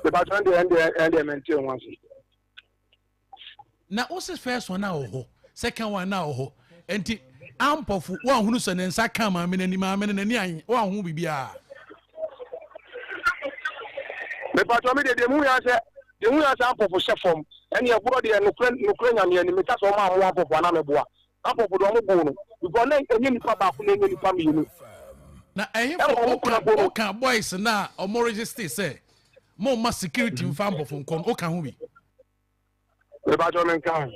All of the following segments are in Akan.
But when they maintain once. Now, what's the first one now? Second one now, and ample for one who's an ensakama, and any one who be a. The patron, the movie has ample for chef form, and your body and Ukrainian and the Metas or one for one ameboa. Ample for the Mono. You got any papa who name any family. Now, I have a boys now, or more resistance, say, more mass security in farm from Okanhubi. The patron can.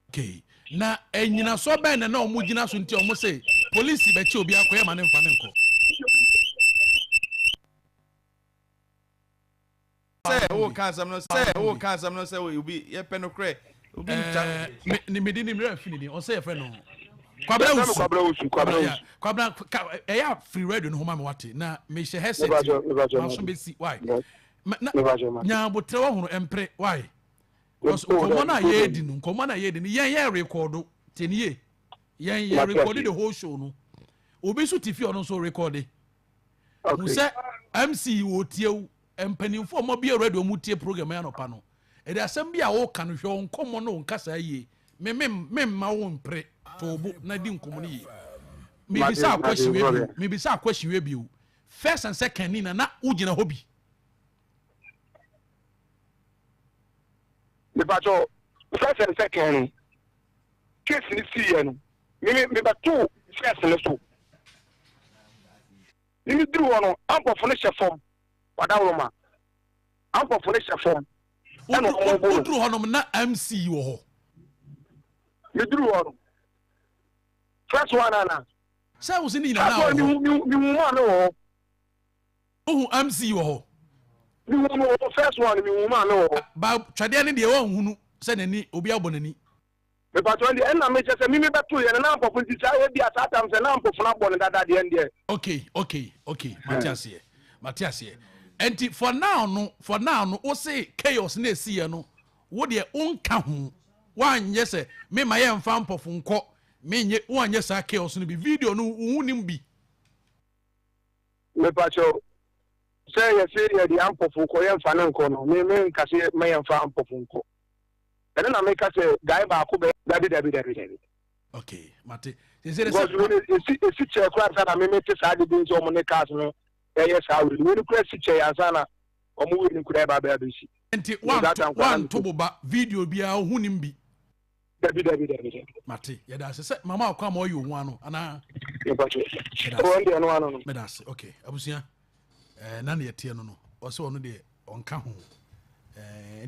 Okay. Now, and you know, so bad and no Mujina until almost say, police, but you'll be a queer man in Fanenco. Say, oh, can't some say, will be a penocre. Me didn't refinity or say a friend. Kwabra free radio no homa wate na me she headset so be see why nya botre ho empre why komo na yedi no yen record tenie yen record the whole show no obi so tifi ono so record mu se MC wo tie empanimfo mo bi radio mu tie program ya no pa no e dey asem bi a wo ka no hwe onkomo no nkasa ye me ma wo mpre tobo na di nkomo ni ye me bisa question we bi first and second ni na ugina hobi me bacho first and second case ni see no me ba two first and so ni dru wono ampo fone chefom wada woma ampo fone chefom o dru honom na MC wo ho me dru wono first one ana say wo ni na na ni mo no ho MC wo ho ni mo first one ni mo no ba twade ne de wo hunu say nani obi abonani me ba to ndi na me say me beto ye na ampo funti sa e bia sa tam say na ampo funa bon dada de ndi okay Matias here enti for now no wo say chaos na esi ye no wo de unka ho wanye say me ma ye mfa mpofo nko me nye wanye sa chaos no bi video no uhunim bi me ba cho say ye di ampofo ko ye mfa na nko no me nkase me ye mfa ampofo nko ene na me ka say guy ba ko be dabi okay mate say esi che kwa sana me te sa de bin so mo ne cars no ye sa we ni kwa si che ya sana o mo we ni kura ba ba si enti one to boba video bia uhunim bi dabi mate ye da say mama akwa ma oyo hu ano ana ye ba che o ndi ano ano me da say okay abusia na na ye tie no o se ono de onka ho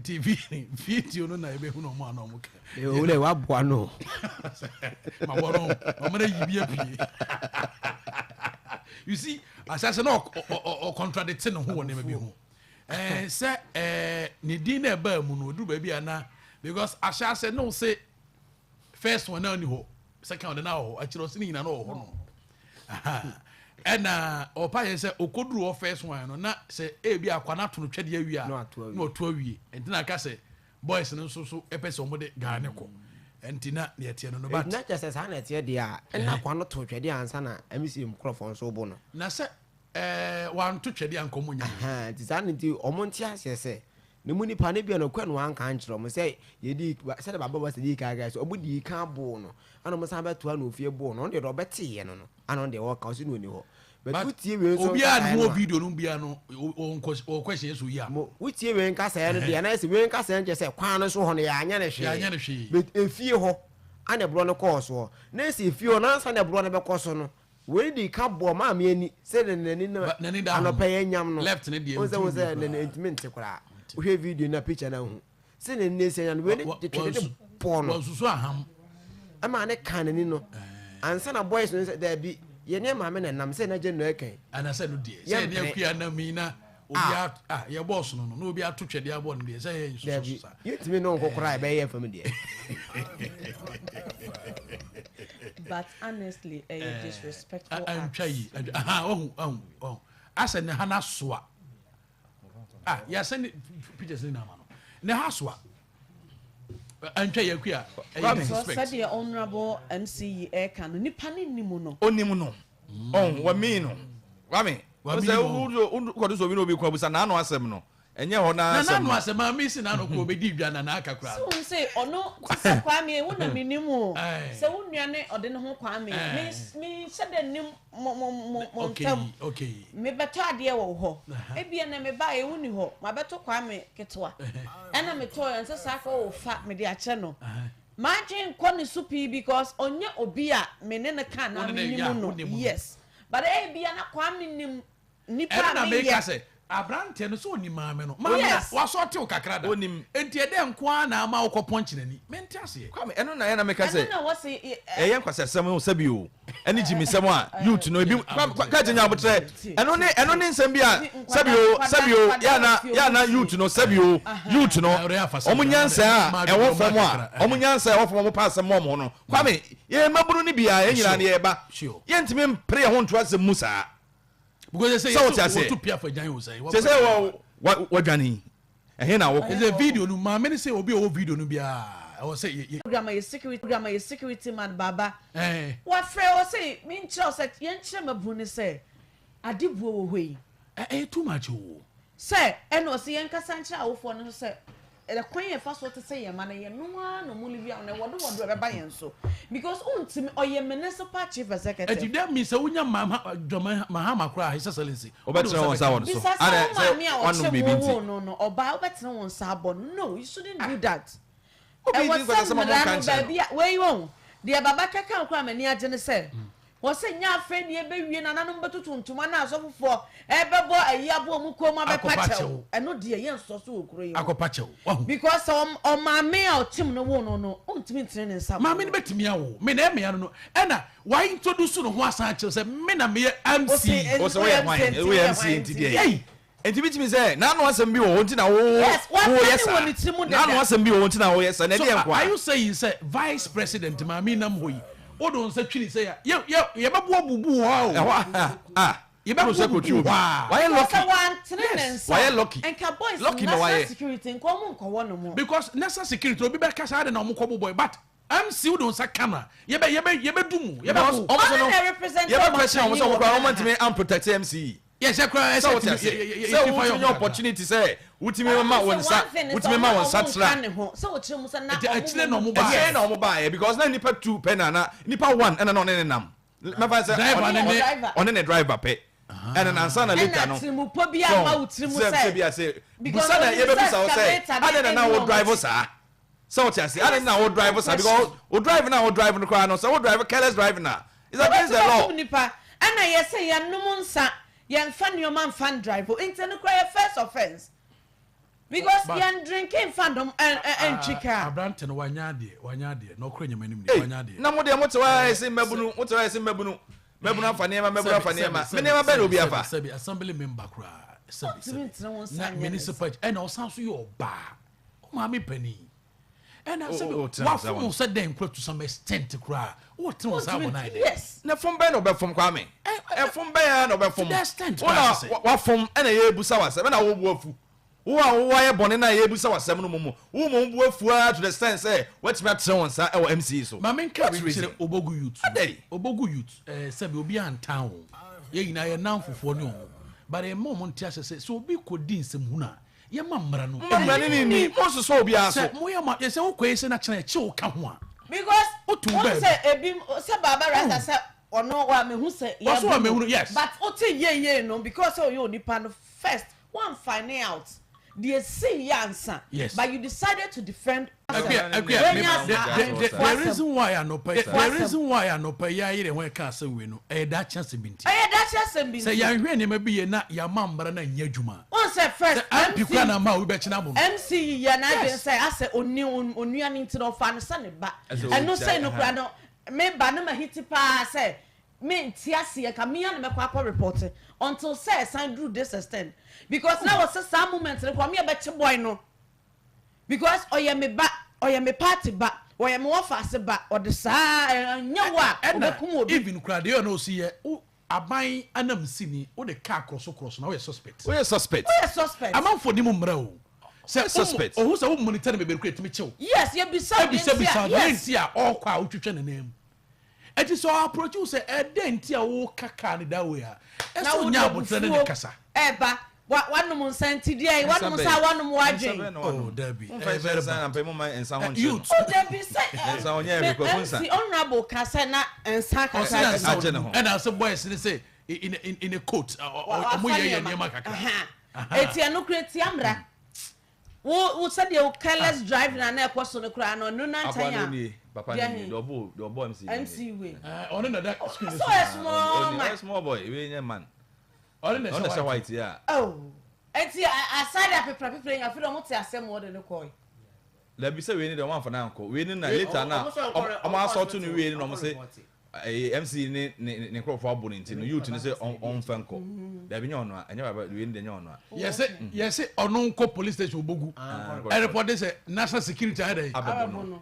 TV video no na ebe hu no mo ano mo ka e o le wa boa no ma bono o mara yibi apie you see asase no contradicting no ho woni ma bi hu say ni din na ba mu no duru ba bi ana because asase no say first one na ni ho second one na ho achiro se ni na no ho no ena opa ye se okoduru o first one no na se e bi akwa na to no twede awie a no oto awie entina ka se boys no so epese omo de gane ko entina na etie no but na just say na etie de a ena akwa no to twede ansa na emisi microphone so bo no na se wan to twede ankomo nya design nti omo nti ase se ne mu nipa ne bia no kwa no anka nkyero mo se ye di se de baba se di ka guys obo di ka bo no ana mo san beto na ofie bo no de do bete ye no ana de wo ka so no ni ho but wutie we so obi a no video no bia no o question so ya mo wutie we nka se no de na se we nka se nje se kwan no so ho no ya anya ne hwe but efie ho ana bro no ko so na se efie ho na san na bro no be ko so no we di ka bo ma me ani se nani no anopa ye nyam no left ne de o se ne intimate kura we video na picture na hu se ne ne se yan we de twede bo no susu aham ama ne kan ni no ansa na boys no se da bi ye ne ma me na nam se na je no ekan ana se no die se ne akua na mi na obi ye boss no no obi ato twede abo no die se ye susu sa yetimi no kokora be ye fam die but honestly disrespectful I'm trying oh asa ne hana soa ya send pictures ni na ma no ne ha soa antwa yakua said the honorable MC Eka no nipa ni nimu no onimu no wa me no wa me Say who kodo so bi no bi kwa busa na no asem no. Enye ho na asem. Na no asem ma mi si na no ko obedi dwa na na aka kra. So say ono se kwa me wo na minimu. Se wo nuane ode ne ho kwa me. Me se de nim mo ntam. Okay. Me beto ade wo ho. Ebia na me ba e woni ho. Ma beto kwa me ketwa. Ena me to yan se sa ko fa me de a che no. Imagine kone supi because onye obi a me ne kan na minimu no. Yes. But ebia na kwa me nim nipa na me ka se abrante no so oni maame no maame wa so te o kakra da onim enti ede nko na ama wo ponche nani mente ase kwa me eno na ye na me ka se na wose eye nkwase sem o sabi o eni jimi sem a youth no ebi ka jenya abotre eno ne nsem bi a sabi o ya na youth no sabi o youth no omunyansa a ewo fom a omunyansa ewo fom mo pass mo mo no kwa me ye maburu ni bia ye nyira ne ye ba ye ntimi mpre ho nto asem musa because they say you to pia for jan you say what Johnny na wo is a video no ma me say obi o video no bia I was say program your security man baba what frɛ o say me nkyerɛ say yen kyerɛ mabu ne say adibuo wo hoi too much o say ɛno say yen kasa nkyerɛ awofo no say the queen ye first what to say man ye no one no mu live na wodo e ba yen so because untimi oye municipal chief executive and that means unya mahama kra his excellency obetra won sa won so one no baby no oba obetra won sa bon no you shouldn't do that e was some baby where you on the baba kaka kra mani age ne say was say nya afa ne be wie na nanom betutu ntuma na asofofo e bebo ayabo mu koma be pachew eno de ye nso so okuro yi akopachew because o maame a otim no wo no ontimi ntene ne nsa maame ne betimi a wo me na eme no ena why introduce no ho asan kire say me na me MC o so we MC ntidi enti bitimi say na no asem bi wo nti na wo yes na no asem bi wo nti na wo yes na de enko are you saying say vice president maame nam hoyi odon say twini say ye bebo bubu ho you better say ko twi why lucky enka boys lucky no why security nko mo no mo because national security obi be kasa de na mo ko boy but MC udon sa camera ye be dumu ye be represent ye be question almost so ko want me am protect MC yes ekra say opportunity say utimi ma won sa tra so o kire mu sa na o no mo ba because na nipa 2 pe na nipa 1 na no ne nam me fa say on the driver pe and an answer later no trimu po bia ma utrimu say because na ye be bisa say ada na wo driver sa so what you say ada na wo driver sa because wo drive na wo drive no kwa no so wo driver careless driving na is against the law and I say ya no nsa yan fan your man fan driver into no cry first offense because yan drinking fandom and chika abrante no wanya de no kro nyamanim ni wanya de na mo de mo te wa say mabunu mabunu afanema me nema be obi afa sabi assembly member kra sabi na municipal and also so your ba o ma me pani and I said what for said them to some extent kra what things have na ide yes na fom be no be fom kwa me fom be ya no be fom wa fom na ye busa wa se na wo bu afu wo ye bone na ye busa wa sem no mo wo mo bu afu to the sense say what me atre won sa e wo MC so ma men ka kire obogu youth sabi obi an town ye nyina ye nan fofo ne o but e mo ntia se so obi kodi nsem huna ye mamra no ni mo so obi aso mo ye ma ye se wo kwese na kire che wo ka ho a because what say ebi say baba rasa say ono wa me hu say yes but o te ye no because you nipa no first one find out the see answer yes but you decided to defend the reason why I no pay ya ire when ka say we no that chance binti say ya hwe ne ma bi na ya mambra na nya dwuma on say first MP na ma we be china mo MC ya na dey say I say onua ni nti no fa no say ne ba and no say no kra no me ba na ma hiti pa say me ntiase ka me ya na me kwa report until say sign do this extent because now was some moment le kwa me be che boy no because oye me party ba oye me office ba o de sa nya wa obekum obi even kra dey no see ye aban anam sini o de car cross na we suspect amam for ni mo mra o say suspect o say o monitor me be create me chew yes ye be say yes a all kwa o twetwe ne name It is so approach you say a dent ya wo kaka ni that way. Eso nya botre ne kasa. Eba one mo senti dia one mo sa one mo adwen. Oh Debbie. Very bad. I'm paying my ensa won. Youth. Oh Debbie say. Ensa won ya be kwafunsa. The honorable kasa na ensa kasa. And as boys say in a coat omo ye niam kaka. Eti anu kreti amra. Wo said you careless driving na na ekwoso no kra no na ntanya. Papa ni double MC way. On that screen. So small boy, we man. On the white, yeah. Oh. Eti aside that people I feel almost asem more than the coin. Let me say we need the one for now. We need later now. I'm also to new we no say MC ne crop for abonent no youth ne say on fanko. There be nyon no anya ba we need the nyon no. Yes onu nko police station obogu. I report say national security ada.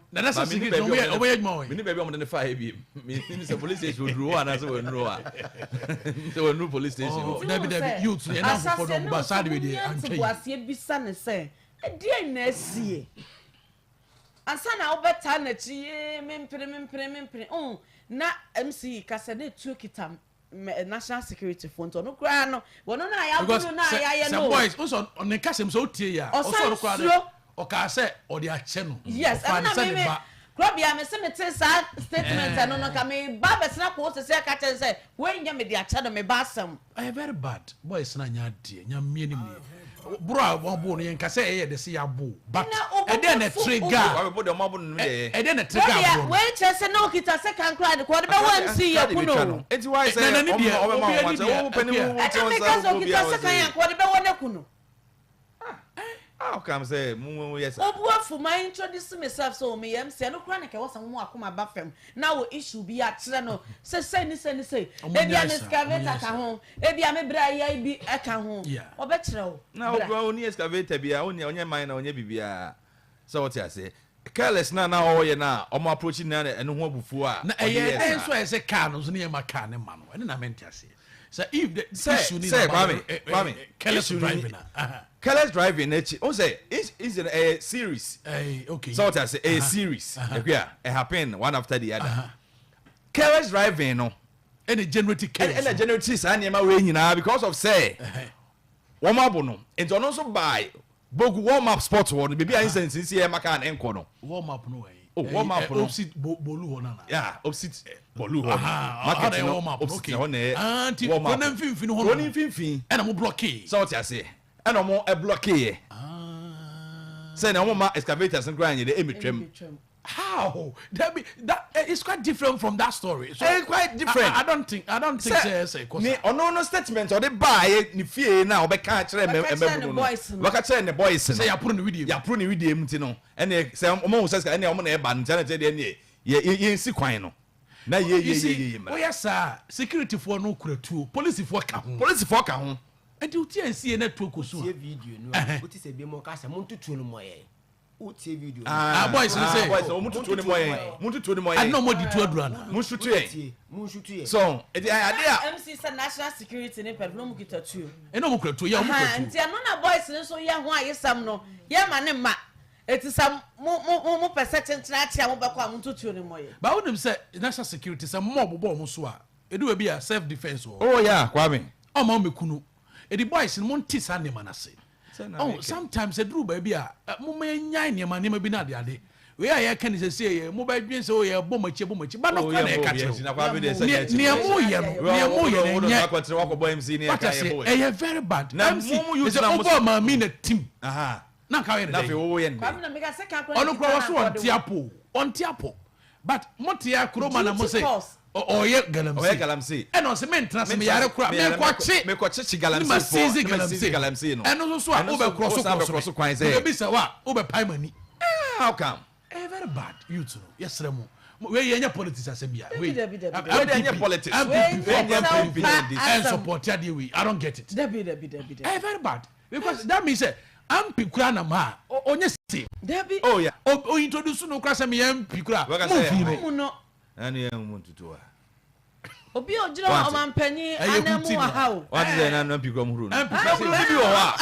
Na national security obo yedmo we. Me ni baby am the fire bi. Me say police station oduro ana say we nro a. Say we nro police station. David youth e na for do ba side we dey antwe. Asie bisa ne say e dey na asie. Ansa na obeta na chi mempre na MC kasa na tuo kitam national security front no kra no wono na ya buru na ya ye no some boys also on the kasem so tie ya also no kra o ka say o de ache no yes and na me Krobea me se me te sa statement no ka me ba besna ko se ka ten say we nya me de ache no me ba asem very bad boys na nya de nya mie ni mie bro won yen ka say e de se ya bo but e dey na trigger e dey na trigger bro we chese no kita se kan kra de ko de be wan see ya kuno enti why say o be ma wan say o peni mu wan say kita se kan ya ko de be wan kuno how come say mu yes obuafu my introduce myself so me am say no kra ne ke wo sam mu akoma ba fam na wo issue bi a kire no say ni say e bia ne excavator ka ho e bia me bra ya bi e ka ho obe kire wo na o ni excavator bia onye mine na onye bibia so what you say careless na o ye na o mo approach na eno ho abufu a na e so e say car no so ne ma car ne ma no ene na mente ase so if the issue ni say kwame careless driving careless driving o say is a series okay so what I say a series it happen one after the other careless driving no any generative case and generative say na we nyina because of say warm up no and on also buy bogu warm up sport one baby instance see e maka na enko no warm up no warm up no opposite bolu ho na yeah opposite bolu ho market no warm up okay anti konem finfin ho no finfin and mo blockade so what I say and mo e blockade say na mo ma excavators and grind the emitwem how that it's quite different from that story so it's quite different I don't think say ni ono statement or the buy ni fie na obeka kire embebu no waka kire ne boys say ya pro ni video mti no ene say omo say ene omo na e ba ntia na te de ne ye si kwan no na ye oh yes sir security for no kuratu police for ka ho enti uti ansie na to koso video no uti se bi mo ka se mo ntutu no moye uti video boys say boys o mututu ni moye I no more di to adura na mo shutu ye so ade MC say national security ne pe no mu kita tuo no mo kuratu ya mo kuratu enti no na boys ne so ye ho ayesam no ye ma ne ma eti sam mo pese chenchena tia mo beko am ntutu ni moye ba wonim say national security say mo bobo mo so a edu we be self defense oh yeah kwame o ma mekunu edi boys no nti sa ne manase oh sometimes edru ba bia mo manya ne ma bi na ade we ya kan say mo ba dwen say o ye bomachi ba no kwa na ka che ne mo ye nya akwatre wakobo MC ne ka ye boy eh very bad MC is over ma me na team na ka ye na fe wo ye kwa na mega se ka kwa ono kwa so on tiapo but motia kroma na mo say oye galamsey eno se mentra se me yare kura me kwache galamsey no eno so a wo be cross kwan say be say wa wo be pai mani how come very bad you too yes remo we yenya politics asebia we yenya politics and support ya we I don't get it very bad because that means say ampi kura na ma onye say Debbie oh yeah o introduce no kura se me ampi kura mo no ani ya mu tutu obi ojira o mampanyi anamu ahawo what is na ampi kura mu huru ampi kura bi o wa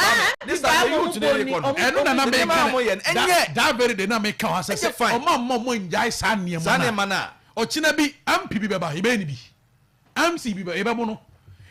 this time you to the record eno na me enye that very day na me ka wa say o ma mo njai sa niam na ochina bi ampi bi beba ebe ni bi amsi bi ebe mo no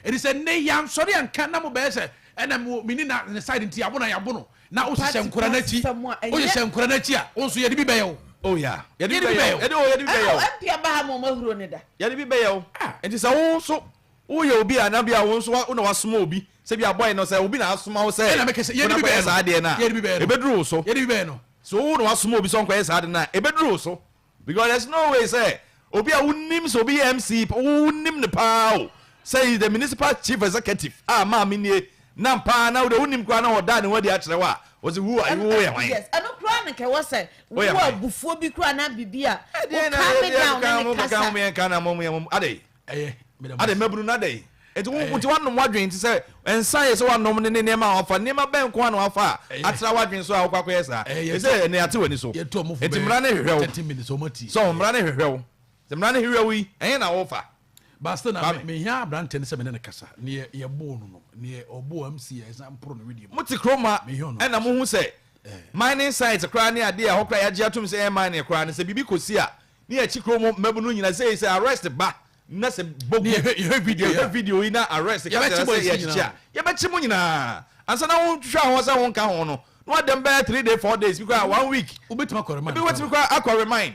edi se ne yan sori anka na mo be se ena mo mini na ne side nti abo na yabo no na o hye nkora na chi o hye nkora na chi a o so ye de bi be yo oh yeah ye de bi be yo ye de bi be yo ampi aba ha mo mahuro ne da ye de bi be yo enti se wo so wo ye obi ana bia wo so wo na wasoma obi se bia boy no se obi na asoma wo se ena me kese ye de bi be sa de na ebeduru so ye de bi be no so wo na wasoma obi so nkwa sa de na ebeduru so because there's no way say obi a unim so obi MC unim ne pao say the municipal chief executive ma me na mpa na wo unim kwa na oda ne wadi a kire wa was who are you yes ano kra na ke wo say wo abufuo bi kra na bibia o calm down me kana mom ade ade mabunu na ade eti wo ti wanom wadwen ti say ensan ye so wanom ne nema ofa nema ben ko na ofa atra wadwen so a kwakwa yesa e say ne ate wani so eti mra ne hwehwe 30 minutes o mati so mra ne hwehwe se mra ne hwehwe wi enye na ofa basta na me hia brante ne se me ne kasa ne ye bo no ne obo MC exam pro no video muti kroma ena mo hu se mining site kra ne ade a hokra ya gia tum se mine kra ne se bibi kosi a ne ya chi kromo mabunu nyina se arrest ba na se bogu ye video ina arrest ka se ya chicha ye be chi mo nyina ansa na won hwa ho se won ka ho no no dem be 3 days 4 days because 1 week obetima korema be wetin kwa akwa remind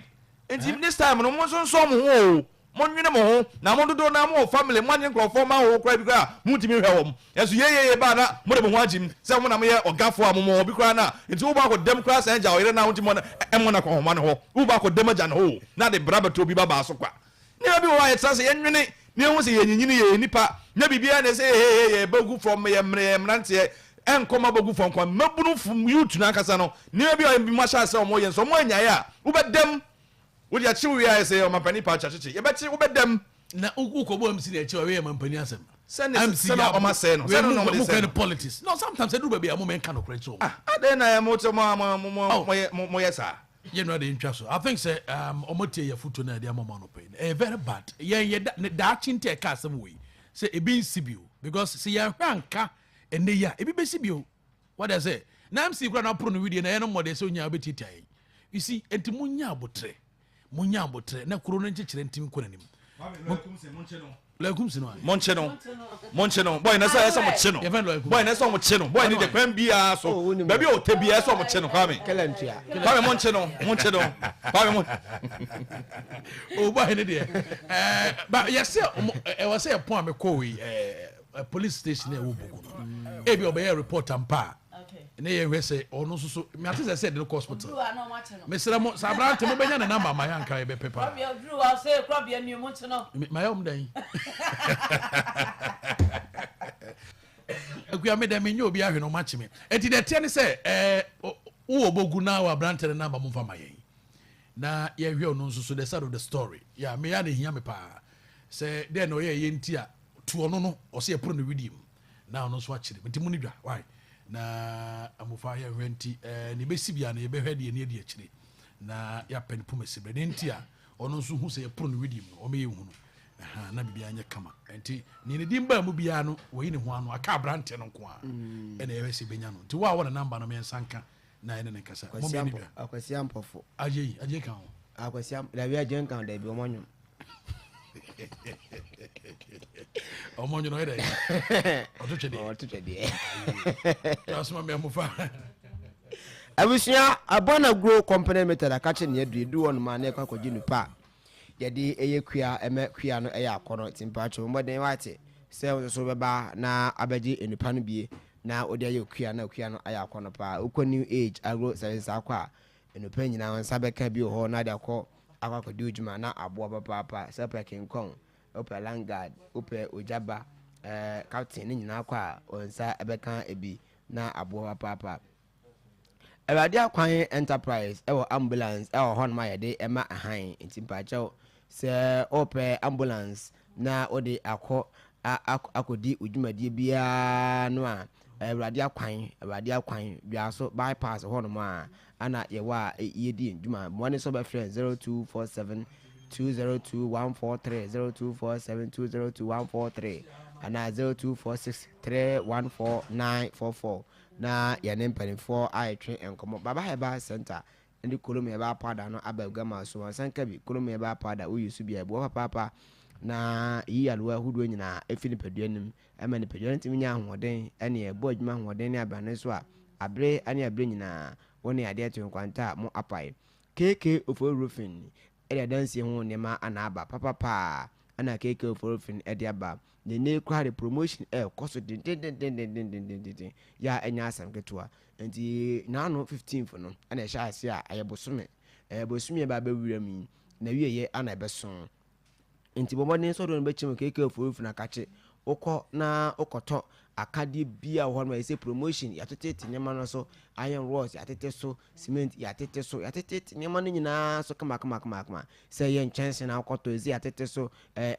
enti this time no mo so mo ho monwene mo ho na mo dodo na mo family mo anye nkrofo ma ho kra bi kra mutimi hwe wom yeso ye ba na mo de mo ho agim se mo na mo ye ogafo amomo bi kra na enti wo ba ko dem kra sa nja oyire na wo mo na emo na ko ho ma no ho wo ba ko dem aja no ho na de braba to bi ba so kwa ne bi wo aye transe ye nwene ne ho se ye nyinyini ye nipa na bibia na se ye bagu from ye mrante enkoma bagu from kwa mabunu from youth na kasa no ne bi o bi ma sha se o mo ye so mo anya ya wo be dem wo dia chiwu ya say o mapani pa chachichi ye bechi wo bedam na ukobo MC na chiwu we mapani asem MC ya o ma say no say no mo kind of politics no sometimes I do baby am men kind of correct so ade na ya mo yesa you know the interest I think say omotie ya futo na dia mama no pain very bad ye da chinte ka asem we say e be sibio because say ya hwanka ene ya e be sibio what I say na MC kura na pro no video na ye no mo de say onya obetitai you see enti munya abotre na kuro no nchekire ntimi ko nanim lakum se no monche no boy na say mo che no boy na say mo che no boy ni de kwan bia so baby o te bia so mo che no kwame kelentia kwame monche no kwame mon o boy ni de but yes e was say a point me ko we police station e wo bogu no e bi obey report ampa ne ye hwese ono so me ate say the hospital mesra mo sabrante mo benya na number ma yanka e be pepa Krobea drew I say Krobea new month no my home dan akua me dem nyo obi ahwe no match me enti de tie ne say wo obogu na wa brante na number mo fa ma yen na ye hwe ono so the side of the story ya me ya na hia me pa say de no ye enti a tu ono no o say pro no video na ono so a kire enti mu ni dwa why na amufa ya hwenti ne besi bia na ye behwe de ne de akire na ya pen pumesi bre nti a ono nso hu se ye pro no redeem no o me ye hu no na bibia anya kama enti ne dimba mu bia no wo yi ne ho ano aka brante no nko a ene ye se benya no nti wa wo na number no me nsanka na ene ne kasa mo me ni bia akwasi ampofo aje kan ho akwasi da wi ajen kan da bi omonyum omonyo no ede otwede asma me amufa abusia abona grow company meter da kache ne du won ma na kwakoji nupa yede eye kua kua no eye akono timpacho moden wate se so beba na abaji enupa no bie na odi aye kua no aye akono pa ukọ new age agro service akwa enupa nyina wan sabeka bi ho na de akọ akwakodi ujuma na abo papa sepa kinkon ope langard ope ojaba captain nyina akwa onsa ebeka ebi na abo papa Ewade akwan enterprise ewo ambulance ewo hon ma yede ema ahan ntimpacho se ope ambulance na ode akodi ujumadi bia no a ewade akwan bia so bypass hon ma ana yewa yedi njuma money so be friend 0247 202143 0247202143 ana 0246314944 na yane mpanifo aitwe enkomo baba heba center ndi kolom ya ba powder no aba gama so ansanka bi kolom ya ba powder wo yusu bi ebo papa na yi alwa hudo nyina efi nipaduanim ama nipadua ntimi nya ahoden ene ebo adwuma ahoden ne abane so a abre ane abre nyina woni ade to nkwanta mo apai keke ofo roofing ede dansie ho ne ma ana aba papa ana keke ofo roofing ede aba ne kra promotion koso din ya enya asam ketua nti na no 15th no ana ehya ase a ayebosome ba bewura mi na wieye ana ebeson nti bomodin so do no bechim keke ofo roofing akache okọ na okoto akade bia ho no say promotion ya tete nyema no so iron rods ya tete so cement ya tete so ya tete nyema no nyina so kama say ye chance na okoto ezi ya tete so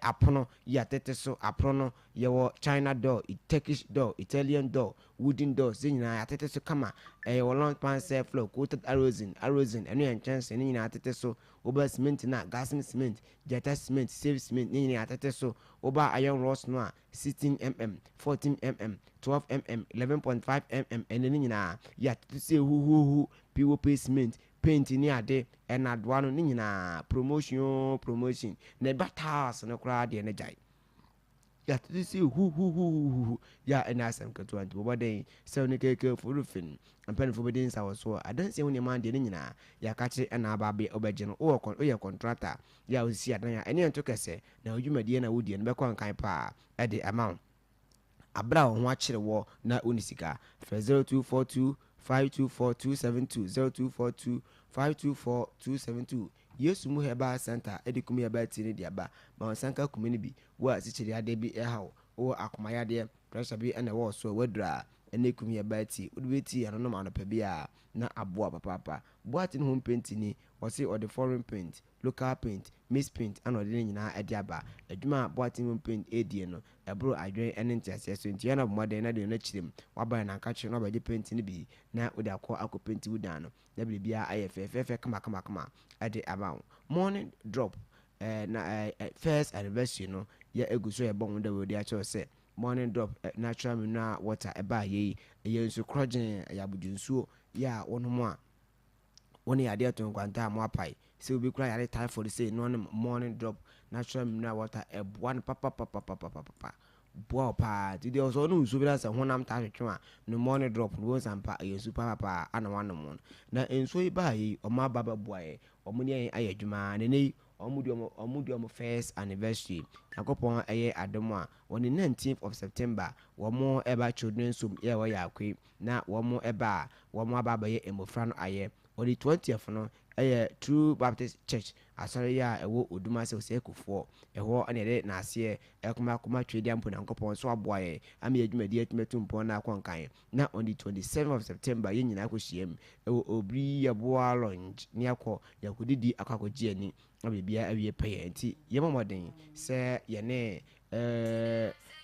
apono ya tete so apono ye wo China door, Turkish door, Italian door, wooden door nyina ya tete so kama wo long pan say floor coated arrowzin enu ye chance ni nyina ya tete so oba cement na gas cement jetta cement save cement ni nyina ya tete so oba iron rods no a 16mm 14mm 12mm 11.5 mm ene nyina ya tse hu POP cement paint ni ade ena doano ni nyina promotion na batas no kra de ne jai ya tse hu ya ena asem keto anti boden se ne keke furufin ampen fo bedin sa so adanse woni man de nyina ya kache ena ababe obegye o ye contractor ya osi adan ya ene ento kese na odwumadie na wodie ne be kwa nkan pa e de amount abra ho akire wo na onisika 0242 524272 0242524272 yesu mu heba center edikum ya ba tini dia ba ma sanka kumini bi wa sichiri ade bi ehaw o akomaya de pressure bi ene wo so wadura ene kum ya ba ti udubeti ano no manopa bi a na aboa papa boatin home paint ni wose or the foreign paint local paint mix paint and odin nyina ade aba adwuma boatin home paint edie no ebro adwen ene ntiase so ntia na bomade na de na chirem waba na ka chire no ba de paint ni bi na ode akọ paint wudan no na bibia ayefefe kama ade aba morning drop na first anniversary no ya eguso ya bon da we dia cho se morning drop natural mineral water eba ye nsu krogen ya budunsuo ya wono a woni ya de to nkwanta mo apai se obi kura ya typhoid say no morning drop natural mineral water one papa boa pa ti de so no nsu bi na se honam ta hwetwe a no morning drop no sampa yesu papa ana wano mo na enso iba yi o ma baba boa ye o mo ni ayadwuma ne nei omudio first anniversary akopon eye adom a on the 19th of September wo mo eba children sum ye wo yakwe na wo mo eba abaye emofra no aye on the 20th no eye True Baptist Church asore ya ewo oduma se osekufo eho ane de na ase ekoma twedi ampo na nkopon so aboaye ame adwumadi atumetumpo na akwankan na on the 27th of September ye nyina akohiem ewo obri yeboa lounge ni akọ yakudidi akwakogie ani abibia awie pay nti yemomoden se ye ne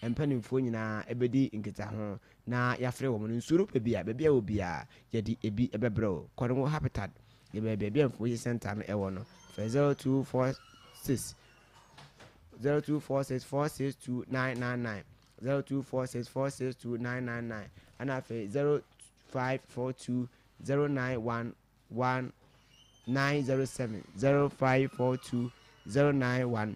empanimfo nyina ebedi nkita ho na yafre wo no nsuro bebia obia yedi ebi ebebro kwadon habitat ye bebia mfo yi center no ewo no 0246462999 0246462999 ana fe 05420911 907 0542 091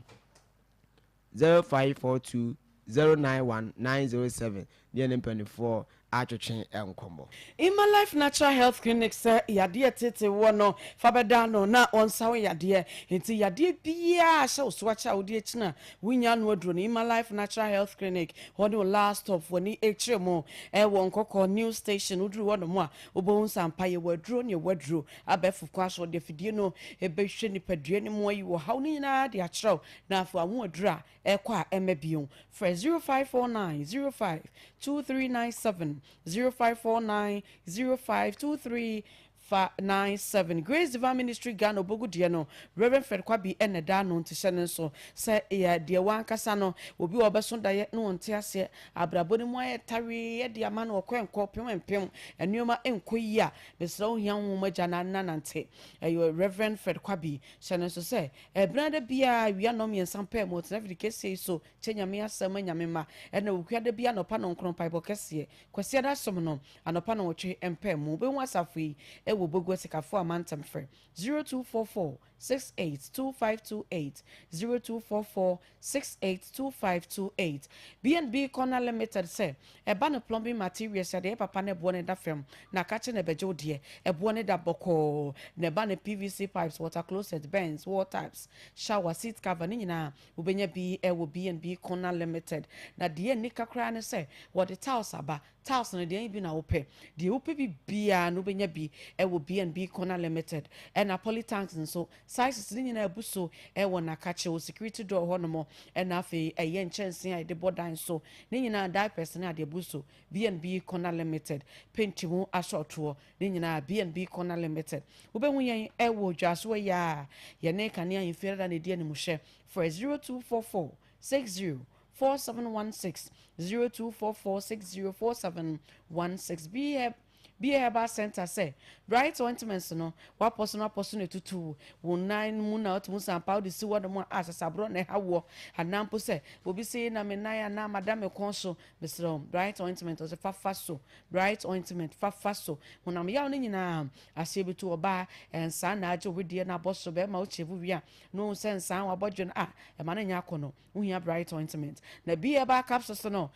0542 091 907 the NM24 atwetwe enkombo Ima Life Natural Health Clinic say yade tete wono fabedano na onsawo yade enti yade bia hye oswacha odi ekina winya no aduro no Ima Life Natural Health Clinic hono last stop woni ekremo wo nkoko new station uduru wono mo a obo nsampa ye waduro ne waduro abefu kwaso de fidie no ebehwe ni padue ni mo yi wo haw ni na de akyerew na afu awu adura ekwa emebion for 0549 052397 0549 052397 Grace Divine Ministry Ghana Obogu de no Reverend Fred Kwabi eneda no ntihye so se ya de wankasa no obi obeso daye no nte ase abraboni mo ayetare ye de ama no okwenko pempem enuoma enkoyi a besra ohia nwoma na nante eyo Reverend Fred Kwabi hyene so se ebrada bia wi anom yensampa mo tnafidi kese so chenyame asema nyame ma ena okuade bia no pa no nkron pipe kese kwase da som no anopa no wotwe empem mo be hu asafu wo bogo sikafo amantam frɛ 0244 682528 0244 682528 BNB Corner Limited say eba no plumbing materials ya de papa ne bo ne da fam na ka che ne bejo de e bo ne da boko ne ba ne PVC pipes water closet bends wall taps shower seat cover ni nyina ubenya bi e wo BNB Corner Limited na de ni kakra ne say what the tiles aba tiles no de bi na wo pe de wo pe bi bia no benya bi e wo BNB Corner Limited e na polytanks nso sizes ni nyina ebuso e wo na ka che wo security door ho no mo e na afi e ye nchense a de bodan so ni nyina diapers na de ebuso BNB Corner Limited penti mu ashoto ni nyina BNB Corner Limited wo be hu yen e wo dwaso ya ye ne kanea inferior than the ni mu hye for 0244 60 4716 0244604716 be Herbal Center say bright ointments no wa personal tutu wo nine muna otmusa pa de si wo de mo asasabro na hawo anampo say obi say na me na na madam konso besro bright ointment o se fafaso bright ointment fafaso hunam yaw ni nyina asebetu oba ensa na aje obedie na boso be ma ochevu wi no sensa wa bodwo e ma na nya kono uhia bright ointment na be Herbal capsules no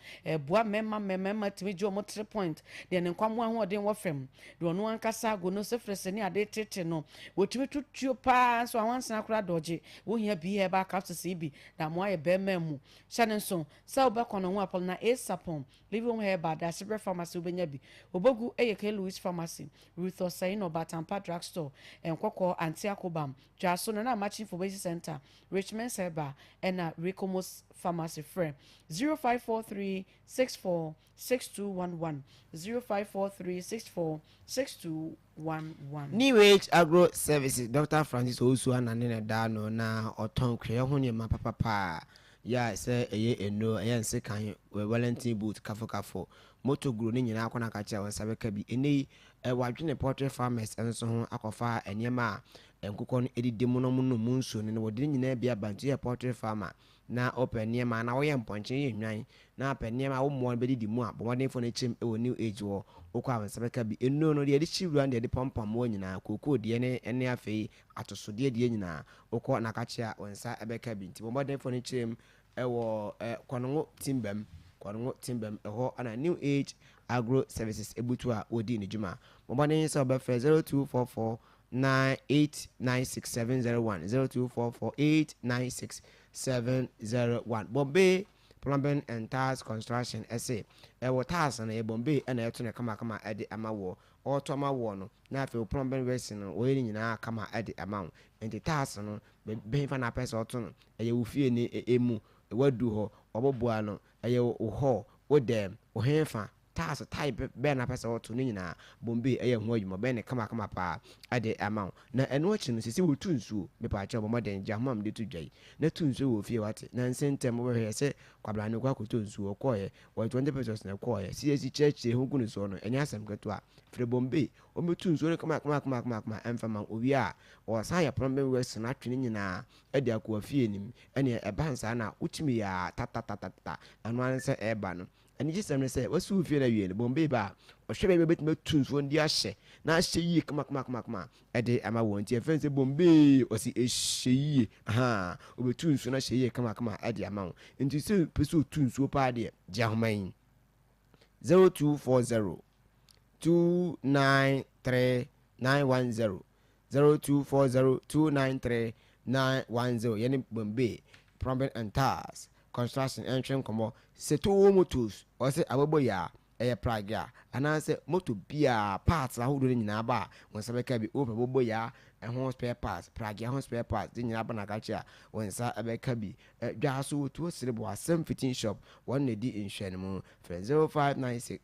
boa memma timijo mo 3 point de ne kwamo ho de fem do no ankasa go no sefrese ni ade tete no wotumi tutuo pa so awansa akura doje wo hia bi Herbal capsules bi da mo aye be memu hyane so sa obekono ho apol na Asapon Living Herbal da Sibre Pharmacy obenya bi obogu eyeke Louis Pharmacy Ruth Osain Obatampa Drug Store enkoko Antiakobam Jaso na Matching for Basic Center Richmond Herbal and Recomos Pharmacy friend 0543 64 6211 0543 64 6211 New Age Agro Services Dr. Francis Osu anane da no na oton kwe ho ne ma papa ya se eye eno eye nse kan Wellington boot kafo moto guru ni nyina akona ka cha wansabe ka bi eni wadwene poultry farmers enso ho akofa enema enkukọ no edide mu no mu nso ne wodi nyina bia bantu ya poultry farmer na open niema na wo ye mponche ye nwan na open niema wo mo be di mu a bo wadin fo na chem e wo New Age wo okwa wansabe ka bi eno no de chiwura de pompam wo nyina koko de ne ene afei atosode de nyina okọ na ka cha wansa ebeka bi nti bo wadin fo na chem ewo kwanongo timbem eho ana New Age Agro Services ebutu a odi ne djuma mobane so be 0244 9896701 0244896701 Bombay Plumbing and Tiles Construction essay ewo tiles na Bombay na eto ne kama ede amawo auto amawo no na afi plumbing works no we nyina kama ede amawo enti tiles no be fa na pesa auto no eye wo fie ni emu wadu ho oboboa no eye wo ho wo dem wo henfa tas type be na pesa auto ni nyina Bombay eye ho adwuma be ne kama pa ade amount na eno achi no sisi wo tunsuo me pa acha bomo den jamam de to dwai na tunsuo wo fie wate na nsentem wo hwe se kwabla ne kwa kotonsuo koye wo 20 pesos na koye CSC church ho gunu so no enya asem keto a fre Bombay o me tunsuo ne kama emfama owi a o san ya problem west na atwene nyina ade akwa fie nim ene ebansa na utimi ya tata anu an se eba no ani gisem ne se wasu fie na wie ne Bombay ba o hwebe betima tunsuo ndi ahye na ahye yi kama ede ama wonti efense Bombay o si ehye yi aha obetunsuo na hye yi kama ede ama wo nti se peso tunsuo pa de jahoman 0240 293 910 0240 293 910 yani Bombay Plumbing and Tiles Construction entry komo seto motors o se abobo ya eye praga ananse moto bia parts la hodo nyina ba wonsa beka bi o bobo ya ho spare parts praga ho spare parts nyina ba na kacha wonsa beka bi dwaso to sirebo asem fitting shop one ne di inhwene mu 0596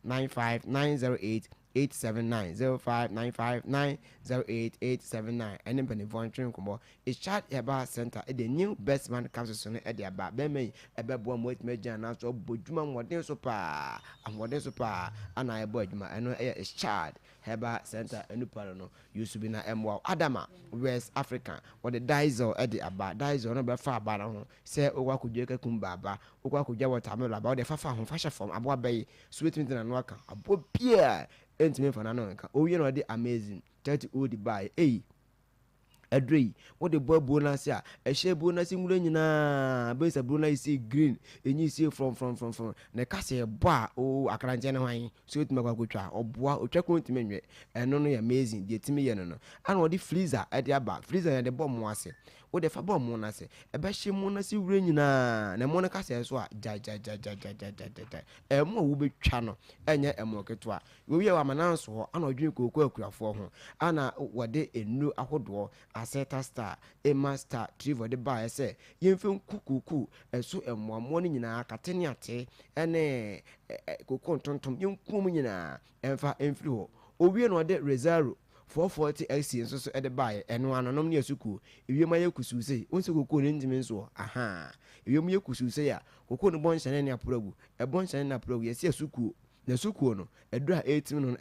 0595908879 0595908879 and then volunteering kombo is chat Herbal Center at the new best man capsule no at the aba be me ebebo mo meja na so boduma modern so pa amodern so pa ana eboduma eno is chat Herbal Center enu paro no used be na emwa Adama West Africa or the diesel at the aba diesel no be fa aba na ho se ogwa kudwe kakumba aba ogwa kudwa watermelon aba o de fafa ho fashion form abo abai sweet mint na no aka abo bia entime fa na no nka owie na ɔde amazing 30 old buy Ad3ekyeɛ what the boy bonus ya a share bonus in nyina base bonus is green and you see from na kase boa o akranje na hwan so it makwa kotwa oboa otwa kontimenwe eno no amazing de timi ye no and what the freezer at the aba freezer na the bomb wase wo de fa bomb na se ebe hye mu na se wura nyina na mo na kase so a ja emo wo betwa no enye emo keto a wo wie wa mananso ho ana odwen kokko akuafo ho ana wode enu ahodo aseta star master trivo de ba ese yemfe kukuku eso emmoamo ne nyina katene ate ene kokko tontom yenkum nyina emfa emfiri ho owie no de rezaro 440 XC nso so de ba eno anonom ne asuku ewie ma yekusu sei onse kokko ne ntimi nso aha ewie mu yekusu sei a kokko no bonhyane ne aprogu bonhyane na aprogu yesi asuku na sukuo no edura 18 no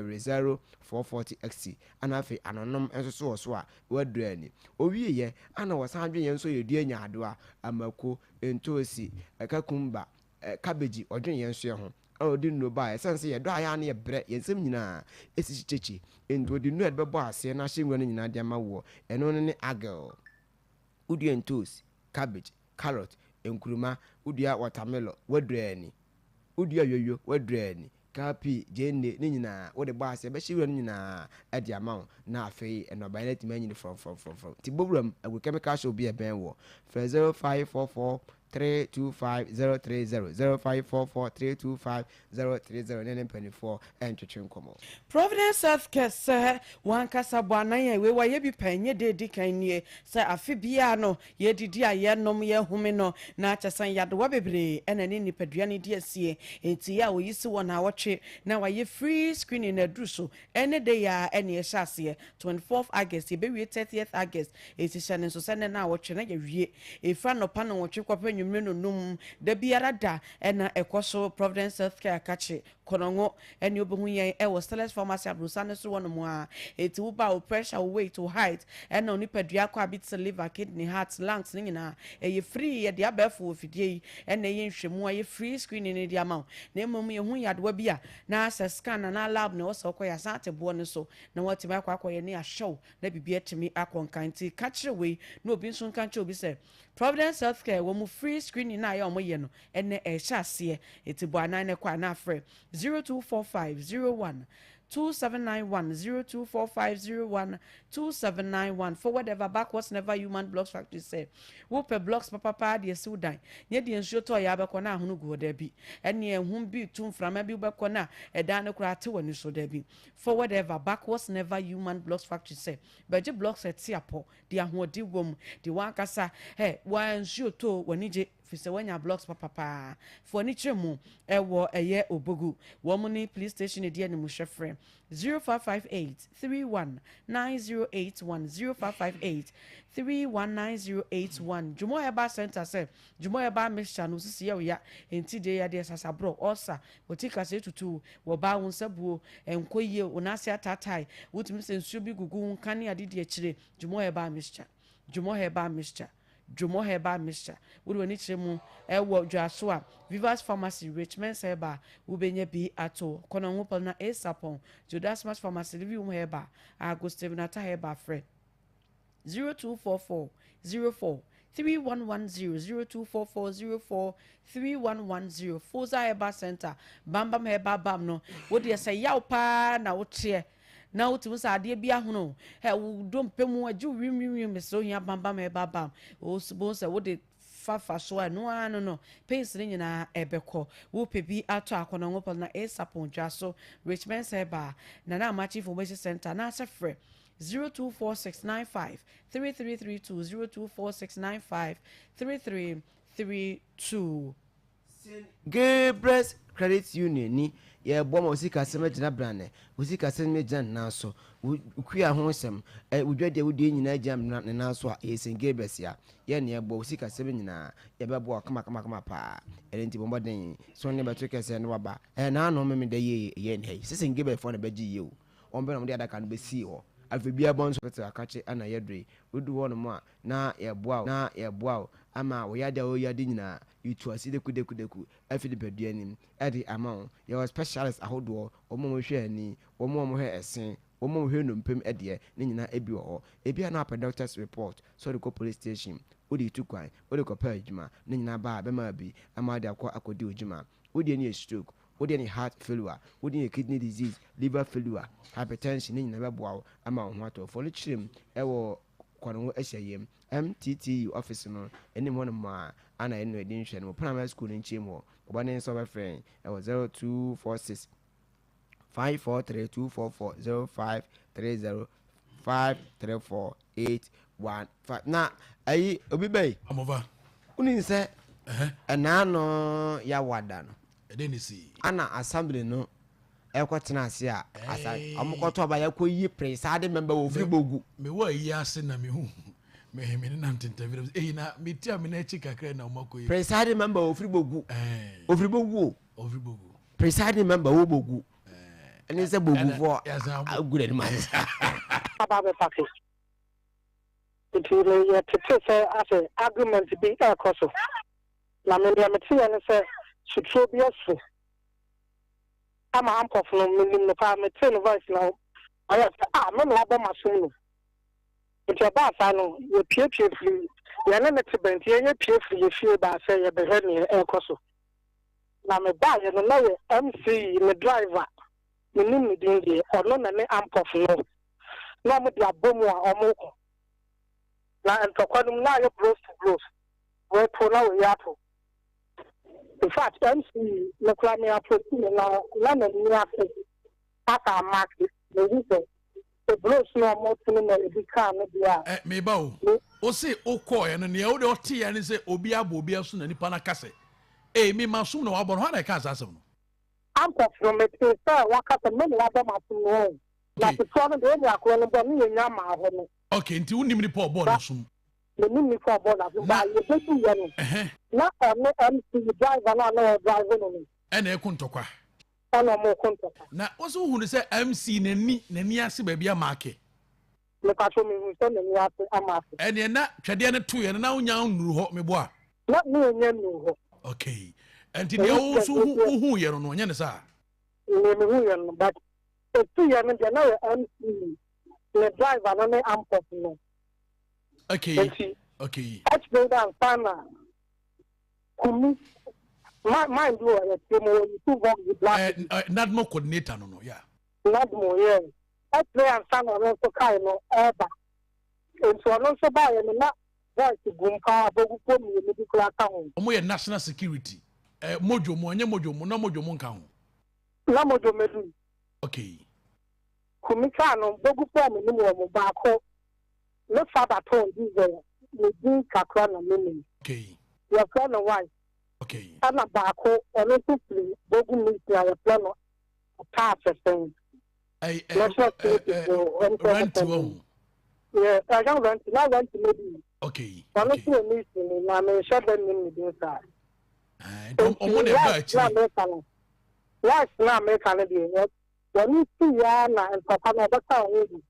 rezaro 440 XC anafe anonom enso so a wadura ni owie ye ana wasadwe ye nso yedua nyaado a amako entosi akakumba cabbage odwen ye nso ye ho odi no ba esense ye do aya na ye bre ye nsem nyina esisi chechi ento di no edbebo ase na hyenwa no nyina de amawo eno ne agel udua entosi cabbage carrot enkuruma udua watermelon wadura ni udua yoyo wadrani kapi jenne ni nyina wo de baase be hyiwa nyina ade amawo na afei enoba na timi nyini from ti bobram agro chemical shop bi e ben wo 0544 325 030 0544 nene penifo entwetwe nkomo Providence Healthcare se wan kasa bwana ye we wa ye bi panye de di kan nie se afi bia no ye didi aye nom ye home no na achasan yade wa bebre ena ne nipadua ne di asie enti ya wo yisi wona wotwe na wa ye free screening na dru so ene de ya ene ye hyase 24th August ye be wie 30th August eti hyane so se ne na wotwe na ye wie efra no pa no wotwe kwape nwumre no num da biara da ena ekoso Providence Healthcare akache konongo ene obohu yen e wo Steles Pharmacy abrusane so wono mu a eti wo ba wo pressure wo weight wo height ena oni padua kwa bit liver kidney heart lungs ni nyina ye free ye de abafo ofidie ena ye nhwemu ye free screening ni dia ma na emom ye hu yadwa bia na asa scan na lab na wo so koya sante bo ne so na watima akwa ye ne a show na bibia etimi akonkanti kachire we na obi nso nkanche obi se Providence Healthcare wo mu free screening na ye omo ye no ene hyase eti bo anan ne kwa na afre 024501 2791 024501 2791 for whatever backwards never human blocks factory say wo per blocks papa de sudan nye de nsuo to ya bekọ na ahunu go da bi ene ehun bi tum frama bi bekọ na eda ne kura te woni so da bi for whatever backwards never human blocks factory say beje blocks etiapo de ahodi wom de wankasa wan nsuo to woni je fise wanya blocks papa for ni chemu ewo eye obogu wo mu ni police station e die ni mu hwefrem 0558 319081 0558 319081 Jumo Eba Center say Jumo Eba mixture no sisi ya enti de ya de sasabro osa wotika se tutu wo ba won sabuo enkoye onase atatai wutumi se nsuo bi gugu nkane ade de akire Jumo Eba mixture Jumo Eba mixture Jumo Heba Mixture would when it's mu ewo dwaso Vivas Pharmacy Richmond Seba ubenye bi ato kono ngopal na esapon Judas Mass Pharmacy Livium Heba Auguste Vinata Heba Fred 0244 04 3110 0244 3110 Foza Heba Center Bambam Heba Bam no would you say yaw pa na wotie na uti musa ade bia hono wo dompemu aju wim so hia bamba me babam o subo se wo de fafa so no ano no pace ni nyina ebekọ wo pebi ato akono ngopal na esapon dwaso Richmond Seba na amachi information center na sefre 024695 3332 024695 3332 Gabriel's Credit Union ni ye boma osika sema gina brane osika sema gina naso ukua ho sem udwade wudi nyina gina naso a yesen Gabriel's ya ye ne bo osika sema nyina ye bebo kama pa elenti bomba den so ne beto kese ne waba na no me de ye ne sesen Gabriel fo ne beji ye o ombe no de adaka no be si ho alfe bia bon so pete akache ana Ad3ekyeɛ udu ho no ma na ye boa ama wo yade o yade nyina you to see the kudeku every beduanim Eddie amount your specialist ahodo omo hwe ani omo hwe esen omo hwe no mpem ede ne nyina ebi wo ebi na doctor's report so the police station odi tu kwan odi ko pa adwuma ne nyina ba be ma bi ama de akodi odwuma odi any stroke odi any heart failure odi any kidney disease liver failure hypertension ne nyina be boa ama ho ato for le chirem ewo kwano ahyayem MTT office no eni mo no ma ana eno edin hwe no primary school nche mo oba ne so be friend ewo 0246 543 244 0530534815 na ayi obi bay amova unin se ana no ya wada no edenisi ana assembly no ekotena ase a asa amokoto aba yakoyi preside member wo free bogu me wa yi ase na me hu me na interview na me tia me na chi kakra na omakoyi preside member wo free bogu preside member wo bogu eni se bogu for agure ni man baba be package itile ya tete se ase argument bi ekoso na me dia me tia ne se sutro bi aso ama ampof no minim no pa me tell voice now aya me no abo masum no nti ba sa no ye pie free ye ne te benti ye pie free ye fie ba se ye be he ne ekoso na me ba ye no na ye MC me driver minim me din ye ono na ne ampof no na mo dia bomu a omo ko na entokwadum na ye bros we to na we yato. In fact, MC the crime approach now one and the after market the bros no more to the car media me ba o say o call and ne o de o tie and say obi abobi aso na nipa na kase me masum na wabon ho na ka asasem no am from it say waka the men waba masum no na the phone de ya ko no bo ni nya ma ho no okay nti unim ni po board asum the nim ni po board asum ba ye betu ye no na ono MC driver na driver no eneekuntokwa ono mo kuntokwa na oso hunu se MC nani ase ba bia market me pa so me hu se nani ase amase ene na twede ne to ye na unya nuru ho me boa na me nya nuru ho okay enti de o so hu ye no nya ne sa me hu ye no but to ye no de na MC le driver no me ampop no okay actually that pana kumi mind you are you two work the black not more coordinator no yeah not more yeah actually and son no so kai no eba so no so ba ye na voice gumpa bogu ko mi ni kula ka ho omo ye national security mojo mo anya mojo mo na mojo mo nka ho na mojo medu okay kumi ka no bogu ko mi ni mo ba ko no father told you the do kakra na mimi okay your friend and wife okay ana ba ko ono simply bogu mi ya your plan no pass thing rent one yeah I don't rent maybe okay ono ti mi ni na me share them ni din sa omo de ba chi yes na me kan dey when you ya na papa na ba ka wo di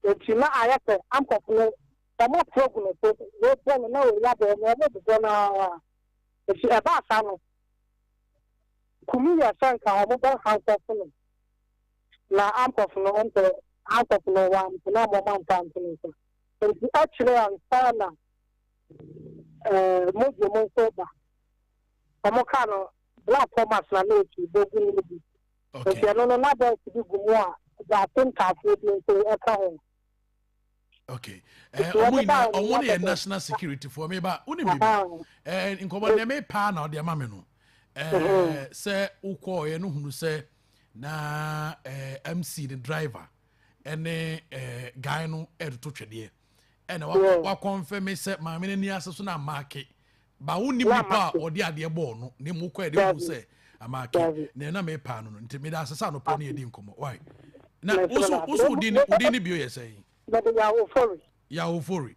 etima ayate amkofo no program so we plan na we ya be na be na esi eba asa no kumi ya sanka omo ba hankofo no na amkofo no onto amkofo no wa na mo man tan tin so esi actually an sana mojo mo so ba omo ka no black thomas na no ti bogu ni bi okay no na ba ti gumu a da tin ka fo bi so e ka ho okay omo ne national security for me ba uni bi nkomo ne me pa na ode ma me no se ukọ ye no hunu se na MC the driver ene guy no to twede ene wa confirm se ma me ni aseso na market ba uni mi pa ode ade bo no ne mu kwa de hu se amake na me pa no nti me da asesa no pa ne edi nkomo why na usu udini bio ye say but ya ofori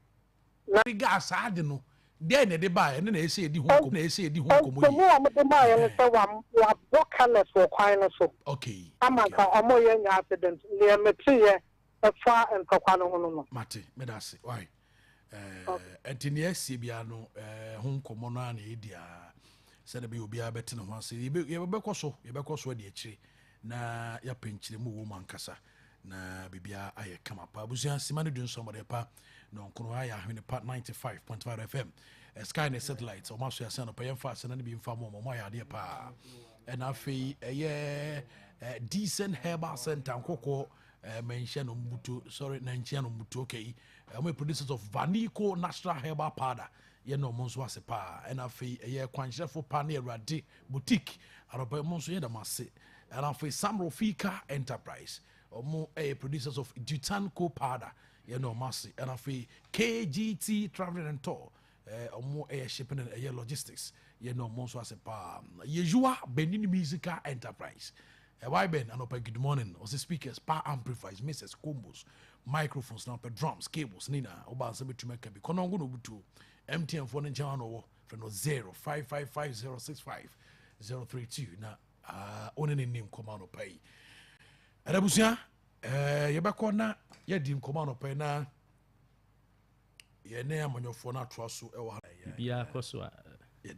na gas ade no de ne de ba ene na ese edi honko na ese edi honko mo yi mo am de ma ye se wa bokaless for kwan no so okay amaka omo ye nya accident ne me tie e fa entokwa no no mate me da se why enti ne asie bia no ho nkɔmmɔ no a na ɛdia sɛde bɛ obiara bɛte ne ho ase yɛbɛkɔ so ade akyire na yɛapɛnkyerɛ mu wɔ mu ankasa na bibia ayɛ kama pa abusua sima no dunsɔmɔde pa na ɔnkono ayɛ Ahwenepa 95.5 FM sky ne satellite ɔma so yɛsɛ no pɛ yɛmfa asɛ na ne bi mfa mu ɔma ayɛ adeɛ paa ɛna afei ɛyɛ decent herbal center nkɔkɔ menhyɛ no mbuto sorry na nkyia no mbuto okay I'm producers of Vanico natural herbal powder yɛn no monso ase pa ɛna afei ɛyɛ kwanhyɛfo pa ne awurade boutique arɔba monso yɛ damase ɛna afei Samrofika enterprise ɔmo producers of Dutanco powder yɛn no mase ɛna afei KGT traveling and tour ɔmo shipping and logistics yɛn no monso ase pa Yejua Benin musical enterprise why Ben and open good morning also speakers power amplifiers Mrs. Combos microphones now per drums cables nina oba sabe to make be kono ngono butu MTN phone and channel for no 0555065032 na one ne nim command pay arabusia yebakɔ na yedim command pay na ye ne amanyofo na toa so ɛwɔ ha bia koso I'm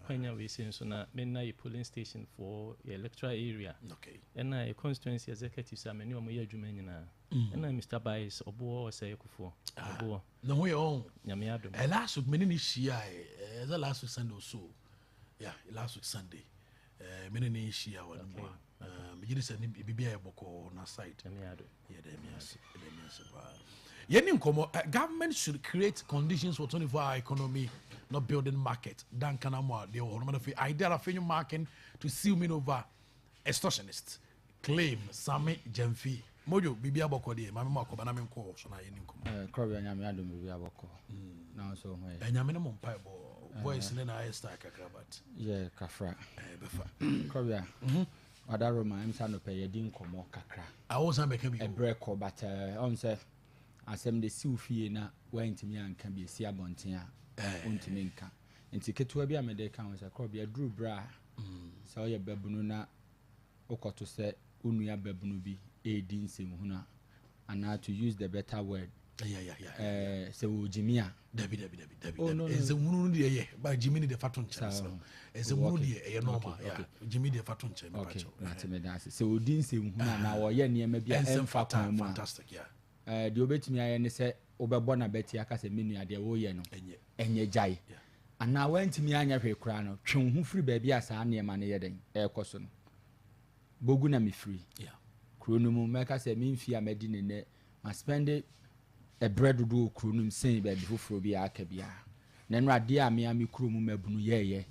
Panya Wasin, so now a polling station for the electoral area. Okay. And a constituency executive, some new Moya Jumena. And I'm Mr. Bias, or Boa, say, for no way on Yamiado. A last week, many Shia, the last week Sunday or so. Yeah, last week Sunday. Many Shia, you said, be a book on our site. Yamiado. Government should create conditions for 24-hour economy, not building market. Dan Kanamwa, the idea of any market to see me over extortionists. Claim Sami Jemfi. Mojo, Bibia Boko, Mamma Mako, Banam Ko, so I didn't Kobe and Yamiado, Bibia Boko. Now so, and Yaminum Pibo, voice in I stack a cravat. Yeah, Kafra. Kobe. Adaroma, I'm son of a din como kakra. I was making a break, but on say. Asem de si ofie na wantimi anka bi si abonten a ontimi nka nti ketua bi amede kan so akọ bi aduru bra so ye babunu na okoto se onua babunu bi edi nsem huna ana to use the better word se wo jimia dabi ezemunu de ye ba jimi de faton chance ezemunu de ye normal jimi de faton chance me pacho natime dance se odi nsem huna na wo ye niam bia emfa kan mu fantastic de obetimi aye ne se obebo na beti aka se menu ade wo ye no enye jai ana wantimi anya hwe kura no twen hu firi ba bia sa ne ma ne ye den ekoso no bogu na me free kronum meka se me mfi amadi ne ma spend a bread do kronum sen ba bi foforo bi aka bia na no ade a me ami kronum mabunu ye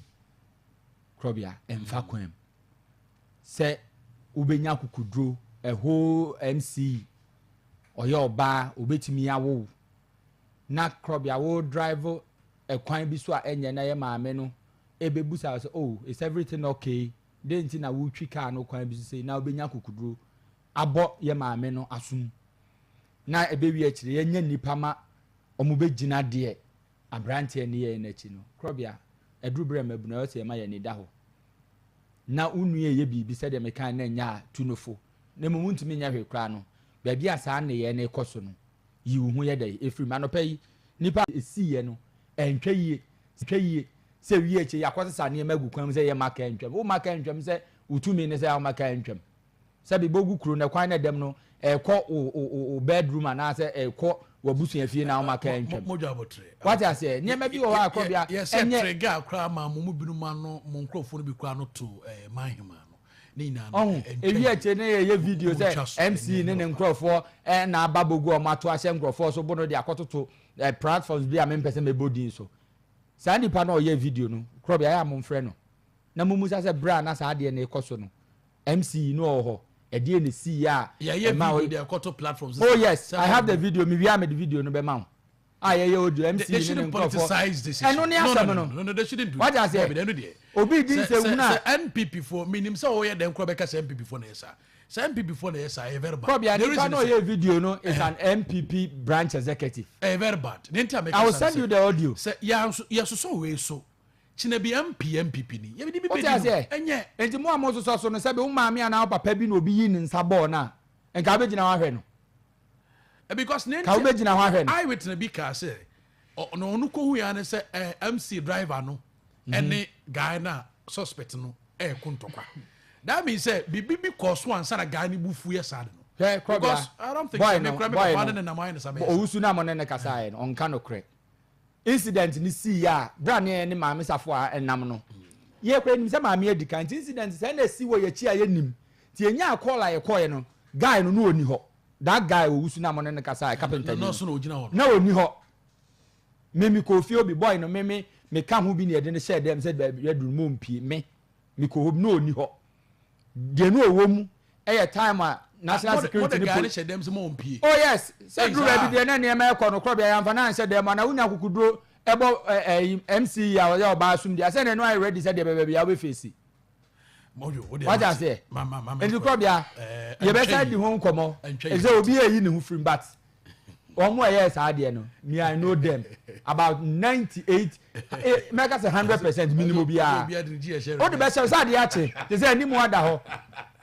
krobia emfa kwam se ubenya kukudro a whole MC oye oba obetimi awo na krobia wo drive kwan bi so a enye na ye maame no ebebusa so oh is everything okay then na wo twi car no kwan bi so say na obenya kokuduro abo ye maame no asum na ebewi akire ye nya nipa ma omubegina de abrante ne ye na chi no krobia edurubere mabu na yose ma ye ni da ho na unu ye bibi se de mekan na nya tunofo na muntumi nya hwe kra no baby asa na ye na ekoso no yi hu ye dai efiri manopa yi nipa esi ye no entwa yi se wi eche yakosesa na magu kwan se ye maka entwam o maka entwam se utumi ne se ya maka entwam se bi bogu kuro na kwan na dem no ekọ o bedroom ana se ekọ wabusu afie na maka entwam mojo abotre what I say ne ma bi wo akọ bia enye trigger kra ma mo binu ma no mo nkrofo no bi kra no to manhima ewi eche ne ye video say MC ne nkrofo na ababogu o mato ahye nkrofo so bono de akototo platforms bi a me pese me bodin so sa nipa na o ye video no krobi aya mo mfre no na mumu sa se bra na sa de na ekoso no MC no ho e de ne si ya video de akoto platforms oh yes I have the video me wi am the video no be ma ye audio MC they shouldn't politicize this issue. No, they shouldn't do what I say obi din se una NPP for minim say o ye den kro be ka say NPP for na yesa say NPP for na yesa e very bad there is no ye video no is an MPP branch executive very bad I will send you the audio say ya so we so china bi MPP ni ye bi be enye enti mo amoso so no say be wo maame ana papa bi na obi yi ni nsa ball na enka be gina wa hwe no because ka wo begina ho ahwe no I witness bi ka say no onu ko hu ya ne say MC driver no ene guy na suspect no kuntokwa that means say bibi cause one sana guy ni bufu ya sad no because I don't think so me crime be finding na mind sabe owusu na mo ne kasa no onka no kre incident ni see ya bra ne maame safo a enam no ye kra nim say maame adika incident say na si wo ye chi a ye nim ti enya call a ye call no guy no oni ho that guy owusu na mo ne kasa carpenter no so no ogina ho na oni ho me ko fi obi boy no me ka ho bi ne de ne share dem say bedroom mo mpi me ko ho no oni ho de no owo mu time a national security ni police share dem say mo mpi oh yes say do be de na ne ma ko no krobia ya mfa na say dem na unya kukuduro ebo MC ya oba sum dia say na no I ready say de be ya we face moyo what I say and krobia ye be say di ho nkomo e say obi eyi ne hu free but omo yes ade no me I know them about 98 make us 100% minimum bia o de be say ade a che they say animu ada ho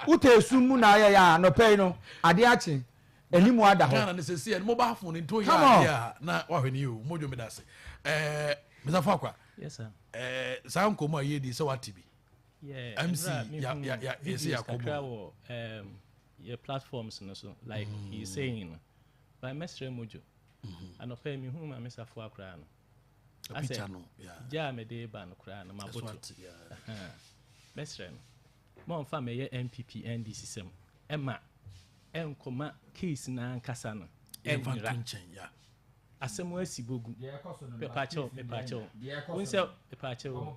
uta esumu na ya no pay no ade a che animu ada ho kana ne se see mobile phone into ya na wahwene you mojo me da se Mr. Fakwa yes sir san komo aye di se watibi yeah MC ya yes ya komo your platforms no so like he's saying by mestre mojo anopa mi hu ma mesafo akra no picture no ja me de ba no kra no maboto mestre no mo mfa me ye MPP ND system ema enkoma case na nkasa no enra ya asemo asibogu pepacho wonse pepacho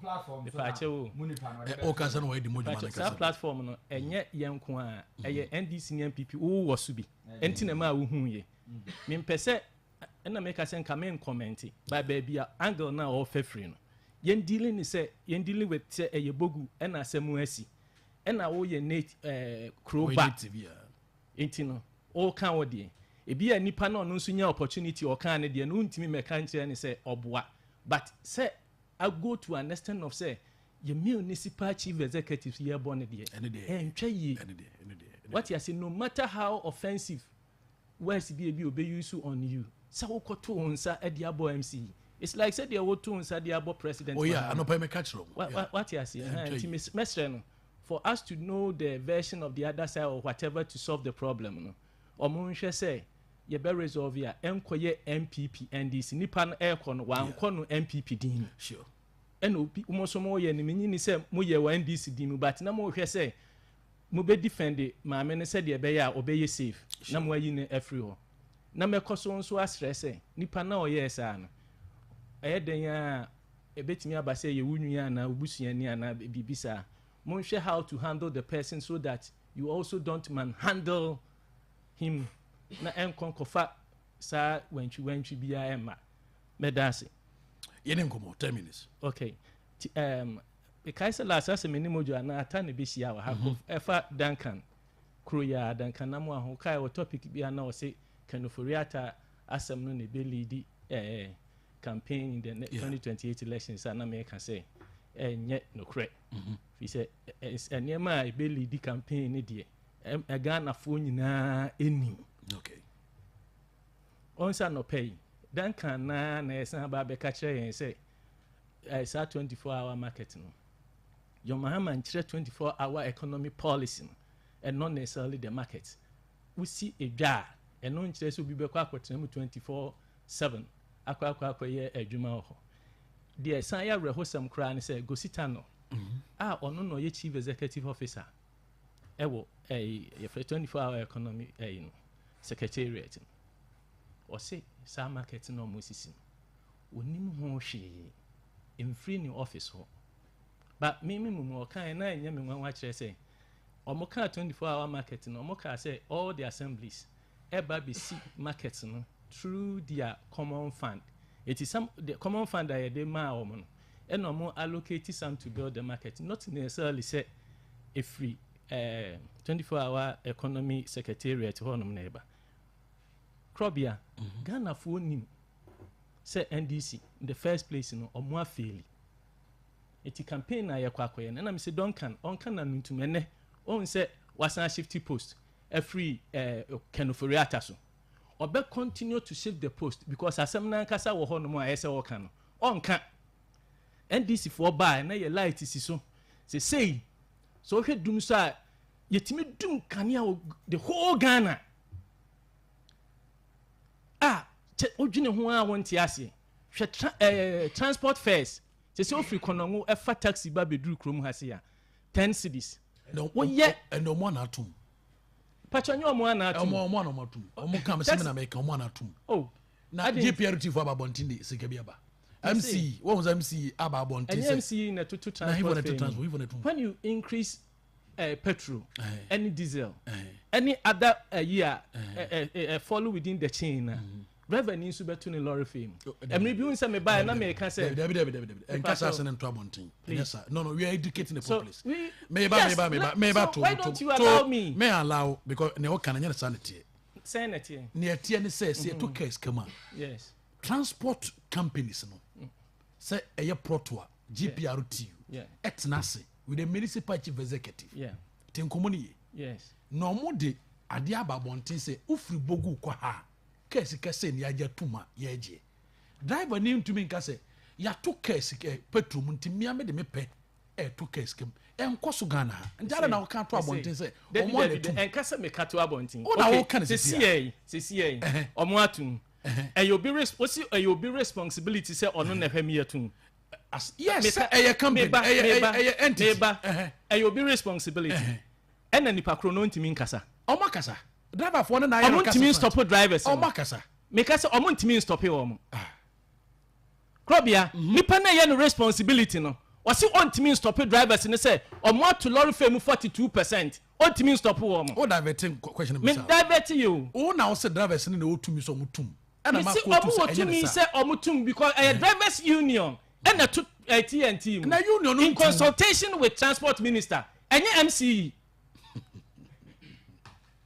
o kasa no we di mojo man kasa platform no enye yenko a eye NDC ni MPP wo wo so bi enti na ma wo hu ye me mpese na make us come comment by baby angle na o fefri no yen dealing with say eye bogu na asemo asi na wo ye net kroba enti no o kan wo de ebi ya nipa na ono nso nya opportunity o kan ne de no ntimi meka nkyere ne say oboa but say I go to an extent of say ye municipal chief executive here born de entwa yi what you say no matter how offensive words be obe use on you sa wo koto unsa e de abo MC it's like say they wo to unsa de abo president oh yeah anopa me catch room what you say mestre no for us to know the version of the other side or whatever to solve the problem no omo nhwe say ye be resolve ya enkoye MPP NDC nipa no ekọ no wankọ no MPP din sure ena obi umoso mo ye ni menyi say mo ye wa NDC din mu but na mo hwe say mo be defend ma me ne say de be ya obeye safe na mo ayi ne afri ho na me koso nso asre say nipa na o ye sa no den ya ebetimi aba say ye wunua na obusuani ana bibisa mo hwe how to handle the person so that you also don't manhandle him na enkonkofa sa wantwi bia ema medase yene nkomo 10 minutes okay e kaisa la sasa meni mojo na ata ne behia wa ha efa Duncan kroya Duncan na mo aho kai o topic bia na o se kanoforiata asem no ne be lead campaign in the 2028 elections na me can say enye no kre fi say enema e be lead campaign ne de Ghana fo nyina enim okay onsa no pay Duncan na esa ba be ka kire yen say sa 24-hour market no your Mahama nkyere 24-hour economy policy no and not necessarily the market we see a jar and no nkyere so bi be kwa akotena mu 24/7 akwa ye adwuma ho de san ya rehosam kra ne say gosita no ono no ye chief executive officer ewo ye 24-hour economy no secretariat o say sa market no mo sisi onim ho hwe in free new office ho but me mumu kan na enya me nwa kire say omo kan 24-hour market no omo ka say all the assemblies eba be see market no through their common fund it is some the common fund that they ma omo no and omo allocate some to build the market not necessarily say a free 24-hour economy secretariat ho no na eba krobia Ghana fo nim say NDC in the first place no omo afeli eti campaign na yakwakoye na me say Duncan onka na ntumene on say wasan shifty post free kanoforiata so obe continue to shift the post because asem na nkasa wo ho no mo ayese wo kan no onka NDC for buy na ye light si so say so hwe dum so a yetimi dum kanea the whole Ghana odwene ho a wonte ase hwe transport fares say ofri konongo e fa taxi ba beduru krom ha se ya 10 cities no ye no mo na atum patronyo mo na atum mo na atum mo kam se na make mo na atum oh na GPRT for abontin sika bia ba MC what was MC about bontin MC na to transport when you increase petrol any diesel any other year follow within the chain revenue so beto ni lorry fame emre bi unsa me buy na me can say en kasa se nto abontin yes sir no we are educating the populace me why don't you allow me me allow because ne o kan nya sanity ne atie ne say to case kama yes transport companies no say eye protoa GPRT etnase with the municipal chief executive tenkomoni yes no mo de ade ababontin say ufri bogu kwa ha kese ni aja tuma yeje driver ni ntumi nka say ya to kese petrol ntimi ame de mepe to kese kem enkoso Ghana ndara na oka to abontin say omo le tu enka say me ka to abontin okay se omo atum you be responsibility say ono na hwem yatum yes a company a entity you be responsibility ena nipa kro no ntimi nkasa omo kasa driver for na ya kasa ntimi stop drivers omo kasa me kasa omo ntimi stop e omo Krobea nipa na ye no responsibility no wasi on ntimi stop drivers ne say omo to lorry fame 42% on ntimi stop omo o diverting question me divert you o na o say drivers ne o tumi so mutum ena ma ko to say omutum because drivers union and a TNT in consultation with transport minister any MCE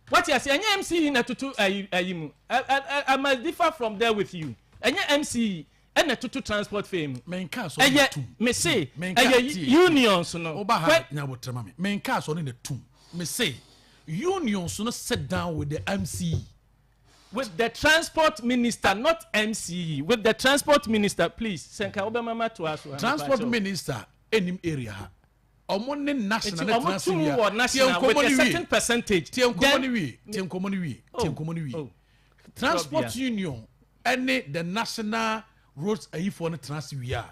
what you say any MCE na tutu I must differ from there with you any MCE and a tutu transport fame me say unions no oba ha nya botrema me nka so ne tum me say unions no sit down with the MCE with the transport minister, not MCE. With the transport minister, please. Senka Obama to us. Transport minister, any area. Omone national national with a certain percentage. Transport union, any the national roads for the transvia.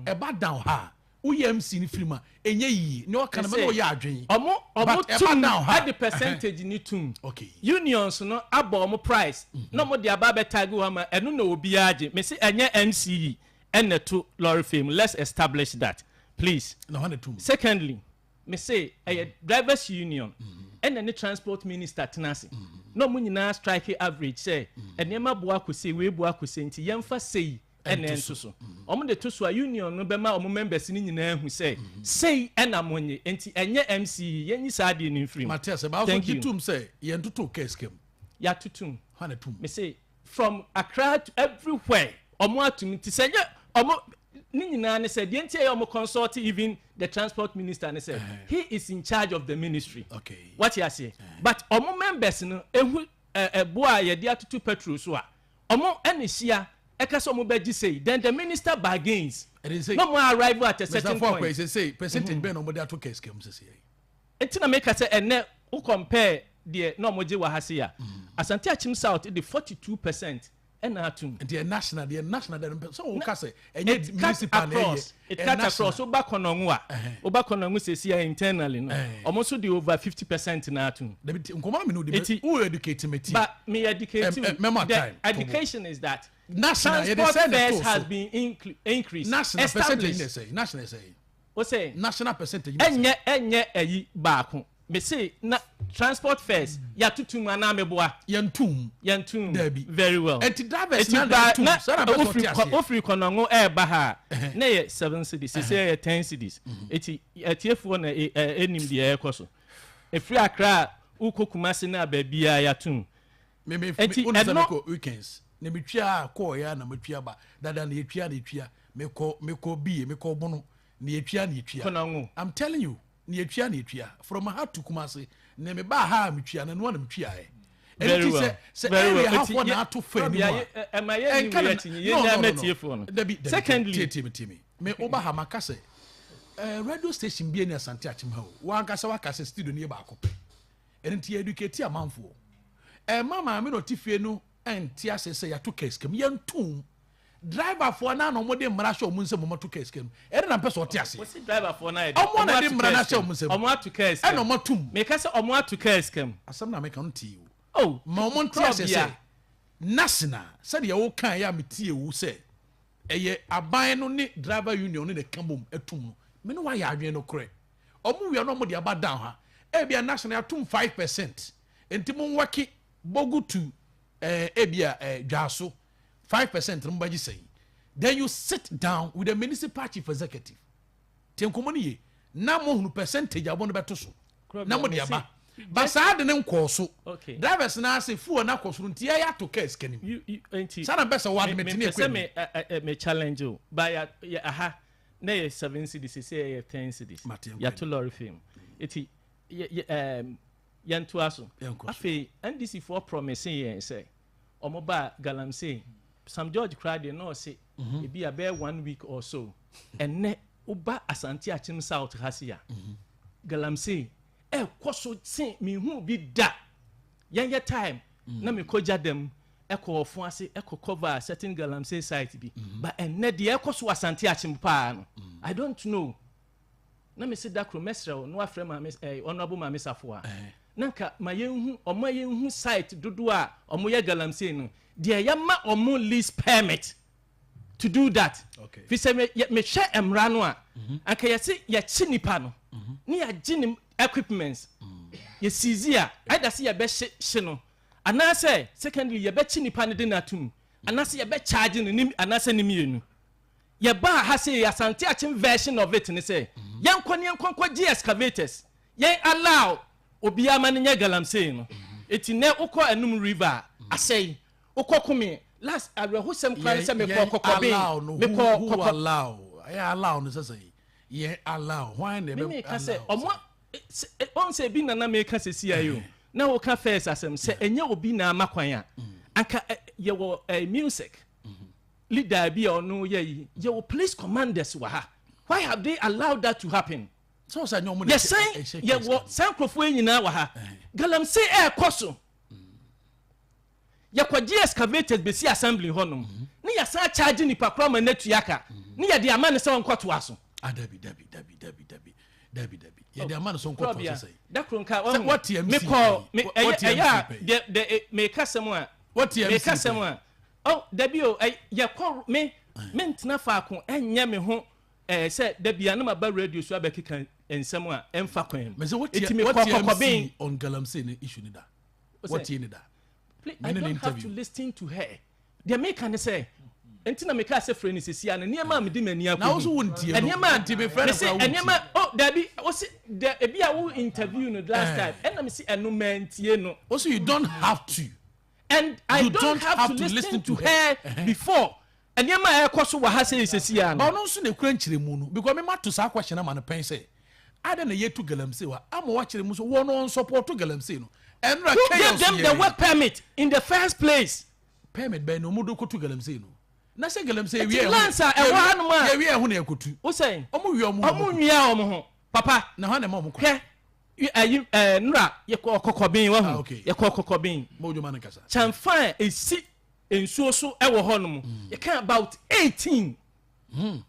About down ha. UMC ni filma enye yi no kan me no ya adwen omo tum at the percentage ni tum okay unions no abo omo price no mo de aba betag ho ma eno na obi age me say enye NCE ene to lorry fame let's establish that please no secondly me say drivers union ene transport minister tenase no mo nyina strike average say enema bo akose we bo akose nti yemfa sei and so omo de to so union no be ma omo members ni nyina hu say ena monye enti enye MC yenyi saade ni free Matthias ba so gitum say ye ntoto case kem ya tutum hanetum me say from Accra to everywhere omo atum ti say omo ni nyina ne say de enti omo consult even the transport minister ne say he is in charge of the ministry okay what you say but omo members no ehu boa ye de atutu petrol so a omo ene hia ekaso mo beji say then the minister bargains no more arrival at a certain point say percentage be no mo dey to case kem say entina make say ene who compare the no mo je wa ha say ya Asante Achim South the 42% ena atum the national so who ka say enye municipal it cut across oba konongu say see internally no omo so the over 50% na atum nkomo me no dey who educate me but me educate you the education is that national fares has been increased national percentage say o say national percentage enye ayi baako me say na transport fares ya tutum ana meboa yentum very well and drivers na ofri konongo ba ha na ye 7 cities say ye 10 cities etiefo na enim de ekoso efri Accra ukokumase na ba bia ya tum me unazako weekends ne metwa call ya na metwa ba dada na etwa meko bi meko bono na etwa konongo I'm telling you na etwa from ha to Kumase ne me ba ha metwa na no na metwa very well. Very well. Half one out to fair. Am I secondly, me over Hamakase. Radio station be near Santiachim Ho. One Casawaka studio near Bacope. And to educate a man for. Mamma, I mean, no Tifeno and Tias say I took case come young tomb. Driver for an no more than Marasho Munsa Mama to case came. And I'm person Tias. What's the driver for night? I want to Marasho Munsa. I want to case. I know more tomb. Make us a more to case come. I some make on to you. Oh, Momon Tias say. Nasina said the old kind ya metie who say. Eye aban no ne driver union ne kambom etum. Me no why adwen no kore. Omu we no mo de aba down ha. E bia national atum 5%. Enti mo waki bogu to e bia dwaso 5% no baji say. Then you sit down with the municipal chief executive. Tem komo ne ye. Na mo hunu percentage abo no beto so. Na mo de aba. But sa de ne nko so. Drivers na say fu na koso nti ya to case kenim. You enti. Sana besa ward me me challenge you. By aha na 7 cities say 10 cities. Ya to lorry film. Eti yanto aso. Afi NDC for promising yen say omoba galamsey Sam George cried no say e be about 1 week or so. And ne uba Asante Achim South hasia. Galamsey koso tin me hu bi da yanya time na me koja dem eko ofun ase eko cover certain galamsey site bi but enne de ekoso Asante Achim pa no I don't know na me say da kromestra no afre ma honorable ma mesafo a nanka ma yenhu omo yenhu site dodo a omo ye galamsey no de yama omo lease permit to do that fi say me hwe emra no a anka ye se ye chi nipa no ni ya ginim equipments ye sizia either say ye be hye no anase secondly ye be chi nipa ne de natum anase ye be charge no nim anase nim yenu ye ba ha say Asante Achim version of it ne say yankon G excavators ye allow obi ama ne galamsey no eti ne ukọ enum river asay ukọ kumi last arehosem kwan say me kokobin me ko allow no say ye allow why ne me say omo on say bi na make say CIO na wo ka first asem say enye obi na amakwan a anka ye wo music leader bi onu ye wo police commanders wa ha why have they allowed that to happen so say no mo yes ye wo sankrofo nyina wa ha galamsey koso ye kwaji excavators be si assembly honom ni ya sa charge ni pakra ma natuyaka ni ya de amane se won kwato aso dabi ye de amane so kwato aso say da kronka what me call me de me kasem a what me kasem a oh dabi o ye call me ntena fa ko enye me ho say dabi anama ba radio so abekeka ensem a emfa kwan me say what on galamsey ne issue ni da what you need da please, I don't have to listen to her. They make an say. Entina make us a friend is see and near mammy dimania. Now also wouldn't you? And your man to be friends. And your man, oh, Debbie, was it there be a who interviewed last time? And let me see a no man, no. Also, you don't have to. And I don't have to listen to her before. And your man, of course, what has is a see. But also the crunchy moon because me mat to sa question a man a pen say. I don't know yet to galamsey. I'm watching the one on support to galamsey. And who gave them the work permit in the first place? Permit by no mudo to galamsey no. Na say galamsey we lancer e wa no ma. We hu na ekotu. Wo say omo wi omo ho. Papa na ha na ma omo ko. Nra ye kokobin wa hu. Ye kokobin. Mojo man kasa. Chanfan esi ensuo so e wo ho no mo. You can about 18.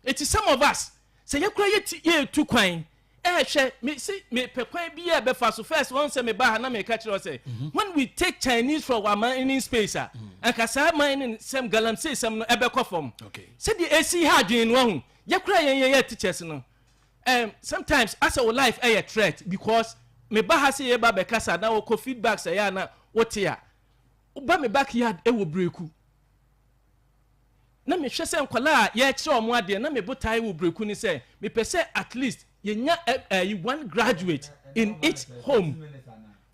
It is some of us. Say ye kura ye tu kwan. Hwe me see me pekwan bi e be fa so first one say me ba na me ka kire say when we take Chinese from our mining space and kasa mining some galamsey some no e be kofom say the AC hadwin no hu ye kura ye teachers no sometimes as our life a threat because me ba ha say ye ba be kasa na wo feedback say ya na wote ya ba me backyard e wo breku na me hwe say nkwala ye kire omo ade na me botai wo breku ni say me pese at least you one graduate in each home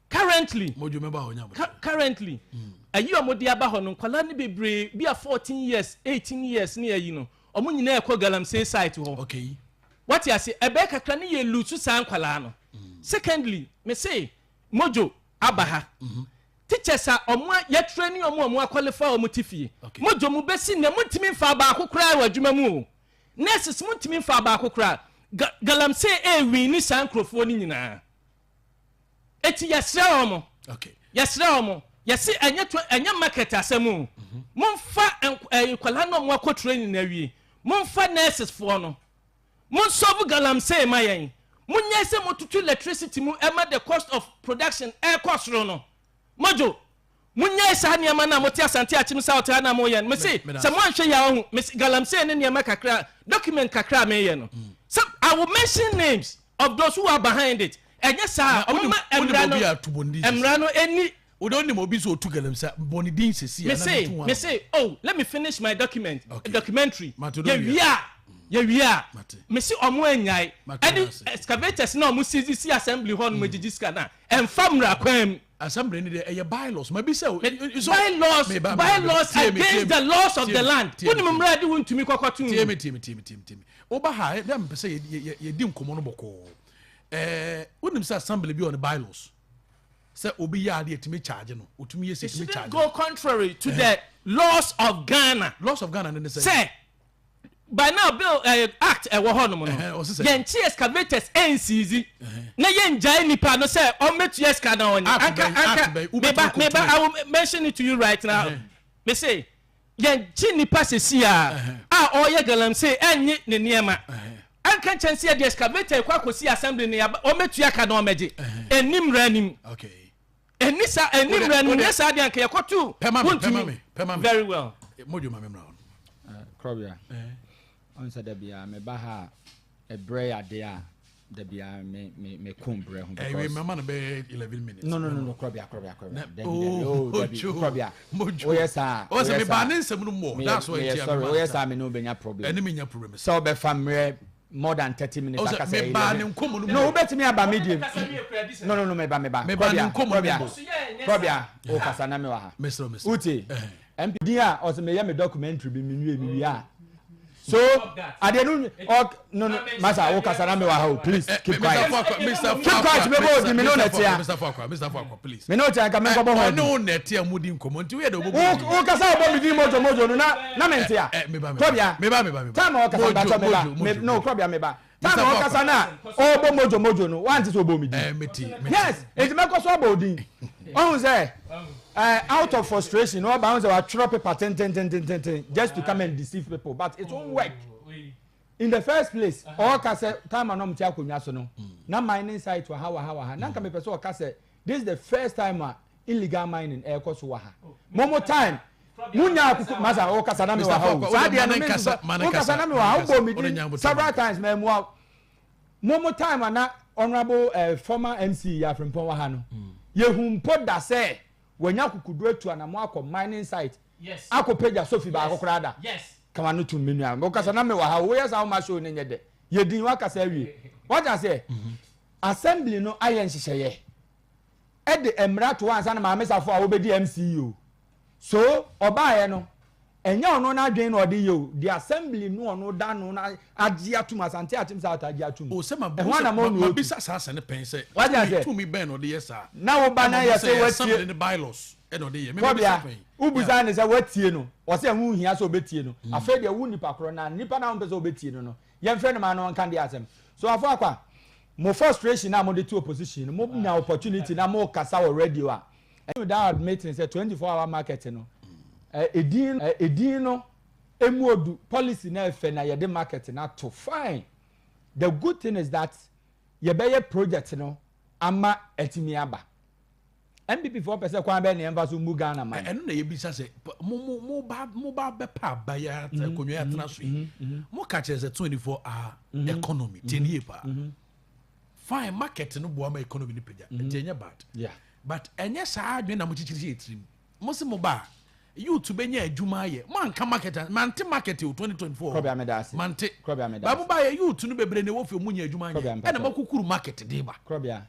currently ayi omodi aba ho no kwala ne bebre bia 14 years 18 years ne ayi no omo nyina ekọ galamsey site ho okay what you say ebe kakra ne ye lusu san kwala no secondly me say mojo abaha teachers are ye training omo qualify omo tifie mojo mu besi ne mutimi fa ba akokora wa adwuma mu nurses mutimi fa ba akokora galamsey wi ni sankrofo ni nyina eti yesra omo okay yesra omo yesi enya market asemu momfa kwala no mo akọ training na wi momfa nurses for no mon solve galamsey mayen munya se motutu electricity mu ema the cost of production air cost no mojo munya isa niam na moti asante achim south na mo yen me say se mo anhwe ya ho me galamsey ne niam kakra document kakra me yen no so I will mention names of those who are behind it enye sa omama emrano eni we don't need obi so to galamsey bonidin sesi me say oh let me finish my document documentary yeah me see omo anyai and excavators na omo CCC assembly hall no magigiska na enfamra kwam assembly ni dey bylaws maybe say bylaws against the laws of the land woni mumra di wontumi kokotu team oba ha dem say ye dim komo no boko wonim say assembly bi on bylaws say obi ya de etimi charge no otumi ye se etimi charge go contrary to the laws of Ghana ne say by now bill act e wo hono mo no yen chi excavators NCZ na yen jai nipa no say o metu eska na oni anka meba I will mention it to you right now me say yen chi nipa se sia o ye galamsey enye ne niema anka chance the excavator kwa kosi assembly ne o metu aka na o meje enim ranim okay enisa enim ranim yesa de anka yakotu pema very well mojo mamemra Krobea on said there me baha a bray a day there be me combre I remember be 11 minutes no Krobea mojo yes sir o se me ba ne nsem no mo that's why sorry yes sir me no benya problem enemy nya problem so be famre more than 30 minutes aka say me ba ne nkomo no bet me aba medium no me ba me ba ne nkomo Krobea o kasa na me wa ha Mr. uti MPD a o se me ya me documentary bi mi a so ade no masa wo kasa na me wa ha please keep quiet me bo di me no net ya Mr. Fakwa please me no tia ka me go bo ho no net ya mudi nkomo nti we de obo wo kasa obo mi di mojo no na me ntia Krobea me ba time wo kasa ba to me ba no Krobea me ba time wo kasa na obo mojo no wan ti so obo mi di yes it me ko so obo di ohun say out of frustration no bounds our throw paper ten just to come and deceive people but it won't work in the first place all ka say time anom ti akonwa so no na mining site wa ha na ka me pese o ka say this is the first time illegal mining e ko so wa ha momo time munya akuku masa o ka sana me wa ha sa dia no me o ka sana me wa ha bo mi di several times me mo momo time na honorable former MC ya from wa ha no yehumpo da say wanya kukudu etu anamo akọ mining site yes akọ Sophie ba akọkora da yes kama no tu menu am okasa na me wa ha wo yes how ma show ne nyede ye din wa kasa awie what I say assembly no ayen hyehyeye e de emra to ansa na ma mesafo a wo be di MCU so obaye no enya ono na adwen na ode yo the assembly no ono da no na agye atum asante atim sa atagye atum o se ma bisa sasa ne pen se to me ben ode yes sir na wo ba na yes say watie the bylaws e no de ye me bisa pen ubuza ne say watie no o se hu hia so obetie no afa de wu nipa kro na nipa na mpese obetie no ye mfre ne ma no kan de asem so afọ akwa mo frustration na mo de to opposition mo nya opportunity na mo kasa wo radio a without admitting say 24-hour market no edin no emuodu policy na efe na yede market na to fine the good thing is that ye be project no ama etimi aba MPP for person kwa be na emba so mu Ghana man eno na ye bisa say mo ba be pa ba ya konyo ya tena so mo ka che say 24-hour economy tenie pa fine market no bo ama economy ni peja enye bad yeah but enye sa adwe na mo chichiri etrim mo se mo ba you to benya adwuma ye man ka market man te market 2024 Krobea me da man te Krobea me da ba mo ba ye you to no bebre ne wo fe mu nya adwuma ye e na makukuru market de ba Krobea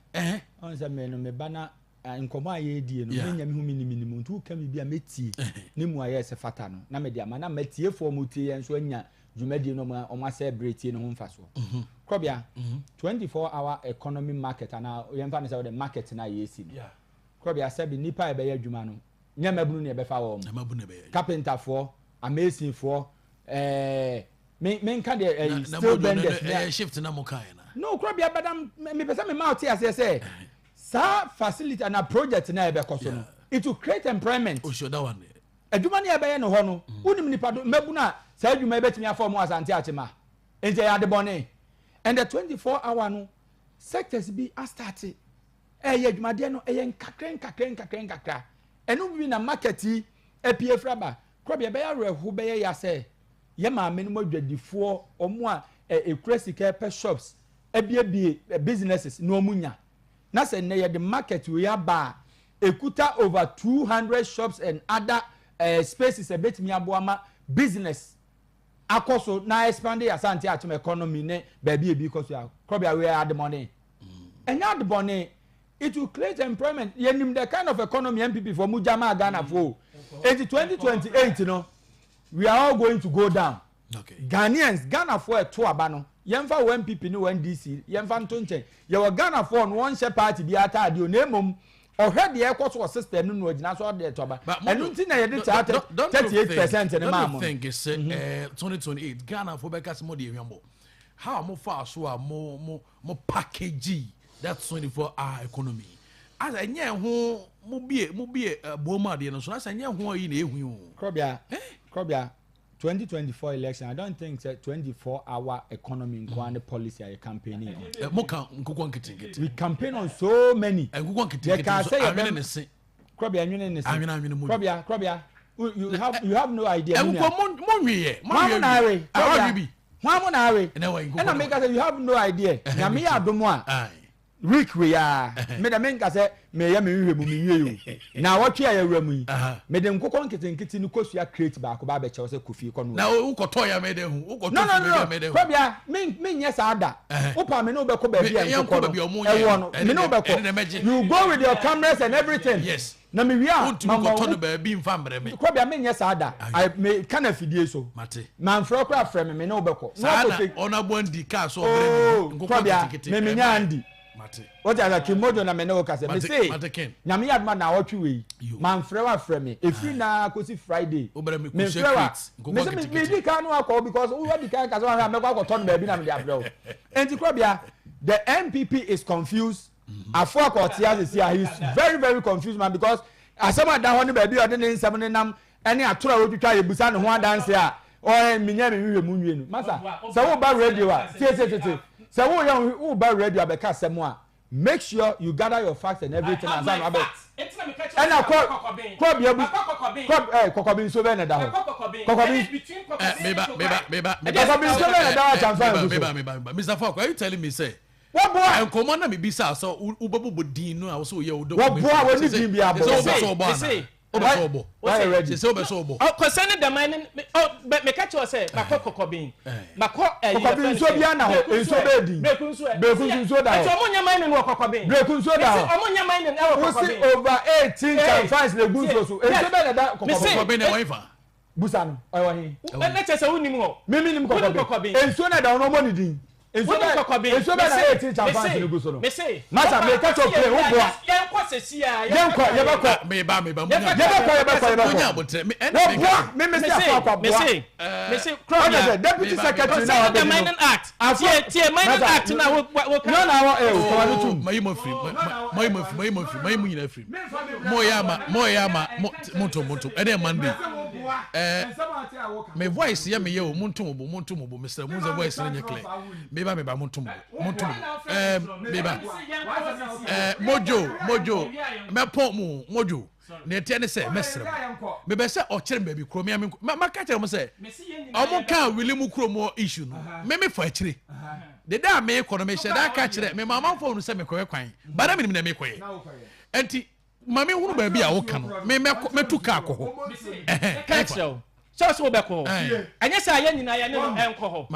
on se me no me bana nkomo aye die no nya me hu minimum ntu ka me bia metie ne mu aye se fata no na me dia ma na metie fo mu tie enso anya dwumadi no o ma celebrate no ho mfa so Krobea 24-hour economy market ana yemfa ne say the market na ye si Krobe asabi nipa ebe ye adwuma no. Nya mabunu ne befa wo. Carpenter for, amazing for men can still benders shift na mo kai na. No, Krobe abadam me pesa me mouth here say sa facility and a project na ebe koso no. It will create employment. O show that one. Adwuma ne ebe ye no ho no. Unim nipa do mabuna sa adwuma betimi afọ mo asante achema. Ente ya de bone. And the 24-hour no sectors be a started. Ye adwuma de no ye nkakra. Enu bi na market yi apie fraba. Krobe ebe ya rehu be ye ya say ye ma me no modwadifo omo a ekurasika pe shops ebie businesses no omunya. Na say ne ye the market we aba ekuta over 200 shops and other spaces a bit mi aboama business akoso na expand the asante atom economy ne baby because you Krobe we are the money and now the money it will create employment yenim the kind of economy MPP for Mujama Ghana for 2028 you know we are all going to go down. Okay. Ghanaians Ghana for to abano yemfa one MPP no one DC yemfa ntonchen ye wa Ghana for one share party bi ata de onemum already ekoso system no ogina so de toba enu nti na ye de 38% ne ma mo. I think it's 2028 Ghana for bekas mo de ehwambo how mo fa so a mo package that 24-hour economy as enye ho mo bie boma de no so as enye ho yi na ehun o Krobia 2024 election I don't think that 24-hour economy in policy are campaigning we campaign on so many Krobia you have no idea you have no idea week we are me da menka say me ya me hwehwe mu me na wotwe ya wuramu yi me de nkokon nkiti ni kosua create ba ko ba be chew say kofi ko no na ukoto ya me de hu ukoto me de hu Krobia me nye sa ada upa me no be ko ba bia nkokon e wo no me no be ko you go with your cameras and everything yes na me wi a ukoto no ba bi mfa mbre me Krobia me nye sa ada I me kana fidie so mate man fro kra frame me no be ko na ona bondi ka so bre me nkokon nkiti me nya andi what are the modo na meno ka say me say nyame yadma na wotwe we man frewa frame efri na kosi Friday me frewa me di kan no akọ because we di kan ka so ha me kwa turn ba bi na me di abrew enti Krobia the MPP is confused afọ akotia say he is very confused man because asema da ho ne ba bi ode ne nsem ne nam ene atora wotwitwa yebusa ne ho adanse a o minya me hwe mu nwie nu masa say wo ba radio a tie so who buy radio abeka semwa make sure you gather your facts and everything as an abet and na kokobin so be na da ho kokobin so be na da chanfa Mr. Falk, are you telling me say what boy and come on na me bisa so ubobo din no so ye odo what boy we need din bia bo say obo concerning the mining me catch you say makokobin kokobin so bia na ho enso be din bekun so da ho so omunya mining wo kokobin bekun so da ho omunya mining e wo kokobin over 18 chanfans le gun so enso be na da kokobin e wifa busa no oyo hin na chese unim ho mimi nim kokobin enso na da no mo ni din enso be na 18 chanfans le gun so no masa me catch up play wo boa yenko yebako me ba yebako me say Krobia deputy secretary now the mining act tie mining act na wo no na wo mayi nyina free moyama monto ene Monday me voice ya me ye o monto mo Mr. Munza voice na nyekle me ba monto mo me ba mojo me pon mu mojo ne tie ne se mesrem me be se o kire baby kro me ka kire mo se o mo kan wili mu kro mo issue no me fa kire de da me ko no me she da ka kire me mama fo no se me koye kwan ba da me na me koye enti mama hunu baby a wo ka no me tu ka ko ho so be ko anya sa ya nyina ya ne enko ho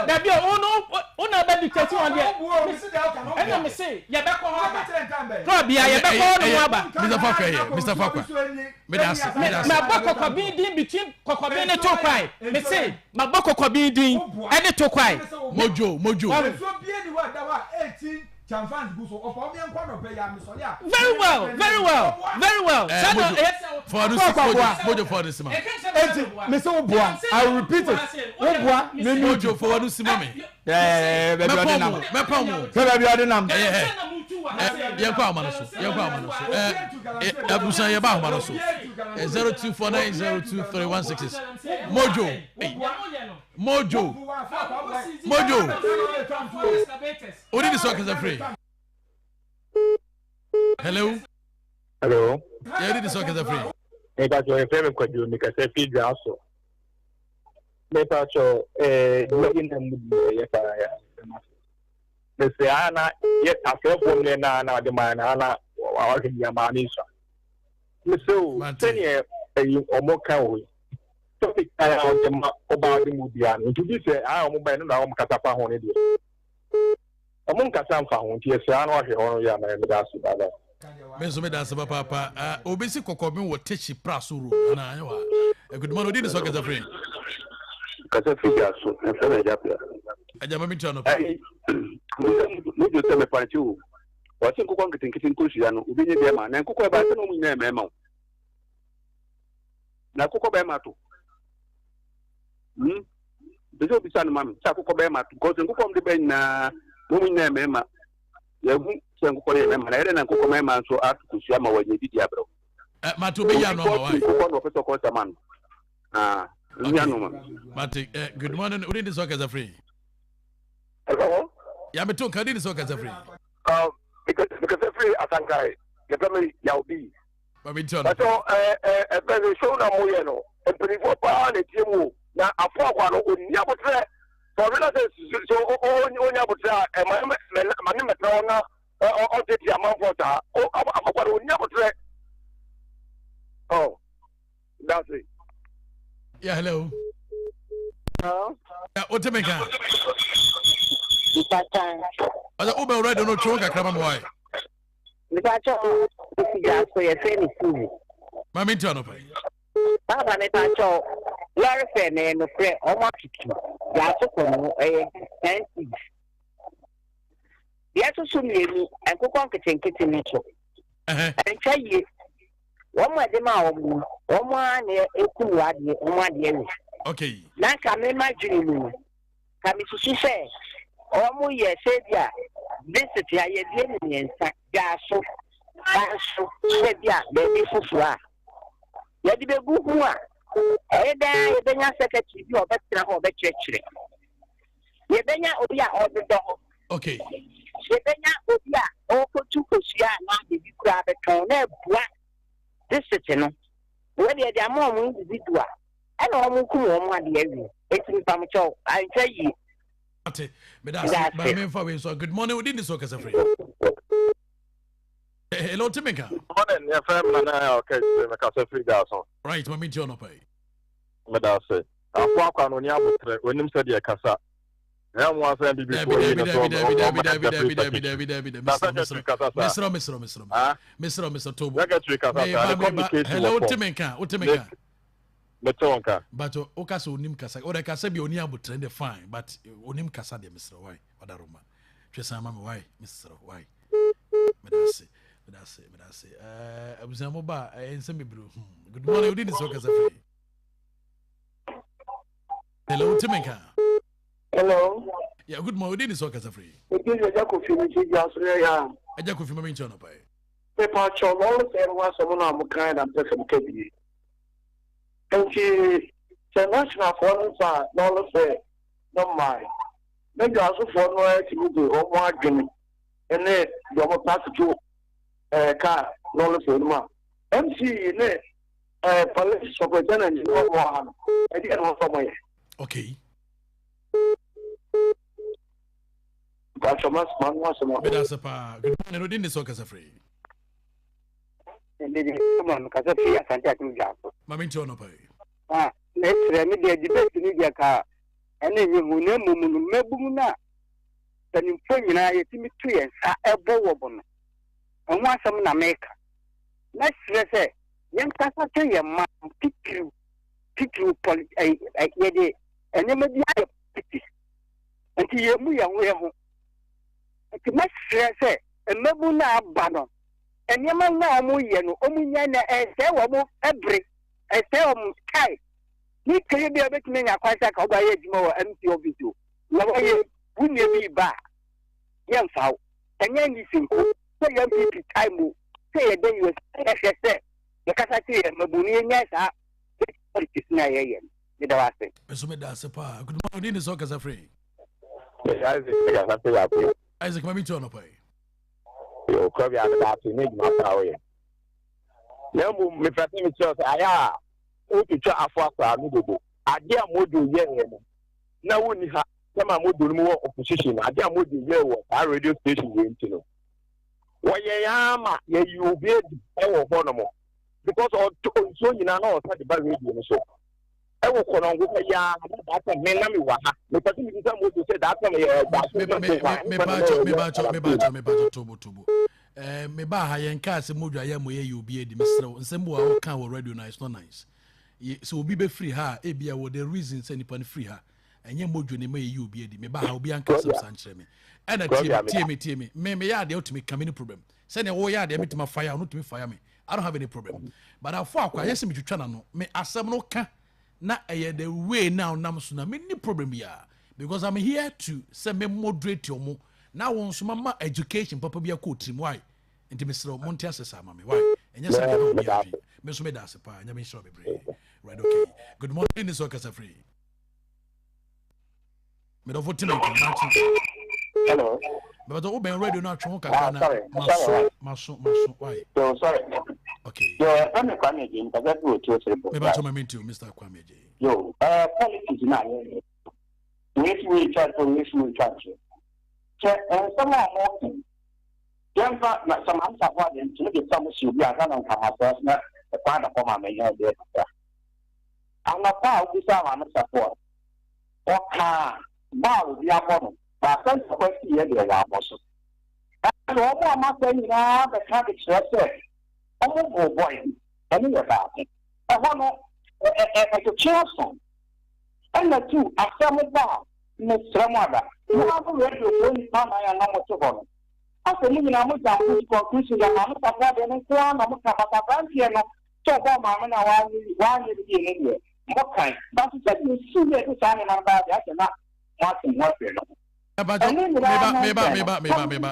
da bi ona ba dictate on there ena me say ya be ko ho Krobia ya be ko no aba Mr. Fakwa me das ma ba kokobin din between kokobin ne to kwai me say ma ba kokobin din ene to kwai mojo so bie ni wa da wa 18 chamfans go so of me enko no pay ya me so ya very well for mojo for this man me say oboa I will repeat it oboa me mojo for wanu sima me baby odinam baby odinam yenko amano so abusan ye ba amano so 0249023166 mojo odi di so kasa free hello yeah odi di so kasa free e ba jo e feme kwa dio mi kasa free aso me pa cho do ina mudu ye pa ya me se ana ye afefo me na de man na wa ke ya ma ni so me se o tenie omo kan o topic I am about the media. To be fair, I am mobile no na kasa fa ho ne de. Amon kasa fa ho tie se anu ahwe ho ya na me da so baba. Me da papa obesi kokobi wo techi praso ro na anwa. Good morning odi ni so kasa free. Kasa free ya so e fe na ja pia. Aja mami tano. Mo jo se me pa ti o. Wa se kokon kitin ko shi ya no obi ni be ma na kokon ba se no mu na me ma. Na kokon ba ma to. Bezo bisan mam cha ko be ma ko sen ko de ben na mo mi na me ma ya gu sen ko le me ma na na ko me ma so at ku sia ma waje di abro ma to be ya no ma why ko no ko ko man ya no ma mate good morning uri ndi so kaza free hello ya beto ka ndi so kaza free because free asankai the family ya obi ba mi tano so very show na mo ye no e private pa na tiemu na afọ kwa no oni abotre so we say so oni abotre ma ne metra na o tete amanfo ta afọ kwa oni abotre oh that's it yeah hello yeah otemeka ada ube already no chonga kama mwai nipacho siga so ye feni fu mami tano pa baba nipacho lori fe ne no fe o ma tiki ya so ko no fancy ya so so mienu enkokon keten ni so enchaye wo ma de ma wo ma ne ekunu ade wo ma de ewe okay na ka me ma dwiri mu ka mi susu fe o mu ye se dia visit ya ye die ni nsa ga so se dia be bi fufu a ya di be gugu a ye benya secretary bi obetra ho obechechire ye benya obi a ododo okay ye benya obi a okotu kosia na de bi kura beton na bua district no we de amom individual e na omo kum omo ade awi etimi pam cho antwa yi ate me da ba me fa we so good morning within this okay free hello Timika morning ya fam na okay me ka so free gas on right mami ti ono pai me da say afọ akwa no ni abotre onim se de kasa ya mo afa bibi ko ni Mr. Tobo hello Timika Metonka but okasa onim kasa o de kasa bi oni abotre de fine but onim kasa de Mr. Why wadaroma twesa mama why Mr. Why me da say abusamo ba ensem bibru good morning we did so kasa free hello Timika hello yeah good morning we did so kasa free it is a coffee which is just ya aja kofi mama nchono pai pepa cho all say one someone am kind and person kebi enti international foreign sa no say no mind maybe also for no to go o mo adwene ene do mo pass to car no say no MC ne police superintendent no mo han e dey no so mo okay but Thomas man was mo bedasa pa good morning no din so kasa free ndidi come kasa free asante atuja mama nchono pai next me de debate ni dia ka ene nyi hu na mumu mebum na tanimfo nyina yetimi tu yensa ebo wo bo no enwa asem na meka na sire se yen kasa ke yemma titru poli yede ene me dia piti enti yemu ya ho It must say, a mabuna bano. And Yaman now, Muyano, Omuyan, and Sawamo, Ebri, and Sawam Sky. He can be a bit men are quite like Obay more empty of it. Lawyer, wouldn't you be back? Young Sow, and young you think, so young people time. Say a day you say, because I see a Mabuni, yes, it's not a did I say? Good morning, is Ocas free. Isaac, maybe turn up. You come here to make my power. No, me pressing itself. I to try for a middle. I dare modu yen. Now, when you have some modu more opposition, I dare modu yen our radio station. You know. Why, you be our honor because all so you know, such a bad radio. So I will call on with a yard. That's a man. Me say that me ba ha yen ka se modwa ya moye you be di mesrew nsem bo a ka wo radio nice no nice so obi be free ha e bia wo the reason say nipa free ha enye modwo ne maye you be di me ba ha obi anka se sankyere me ena tie me me ya de ultimate come any problem say ne wo ya de me tima fire no tumi fire me I don't have any problem but afọ akwa yes me twetwa na no me asem no ka na the way now nam so na me ni problem ya because I'm here to say me moderate your mo now won so mama education papa bia ko trim why enti me sro monte asesa mama why enya say me so me da se pa enya me sro bebre right okay good morning is Ocas free me do vote me hello but the open radio na twon kakra na maso why so sorry okay yo I'm Kwame again because that will to say me ba to me too Mr. Kwame J yo politics na we try so some more young some answer for them to get some should be a run on Kamasas na the part of my main idea I'm not proud to some support okay wow the abon but some question here they are also and all my saying now the traffic stress oh boy any about it I want to change some and the two are some about Miss Ramada. You have already one time I am not to after living a much for Christian and I'm not and so on, I'm not here. So, Mamma, now one year in India. Okay, but you see the sign about that and not watching what you're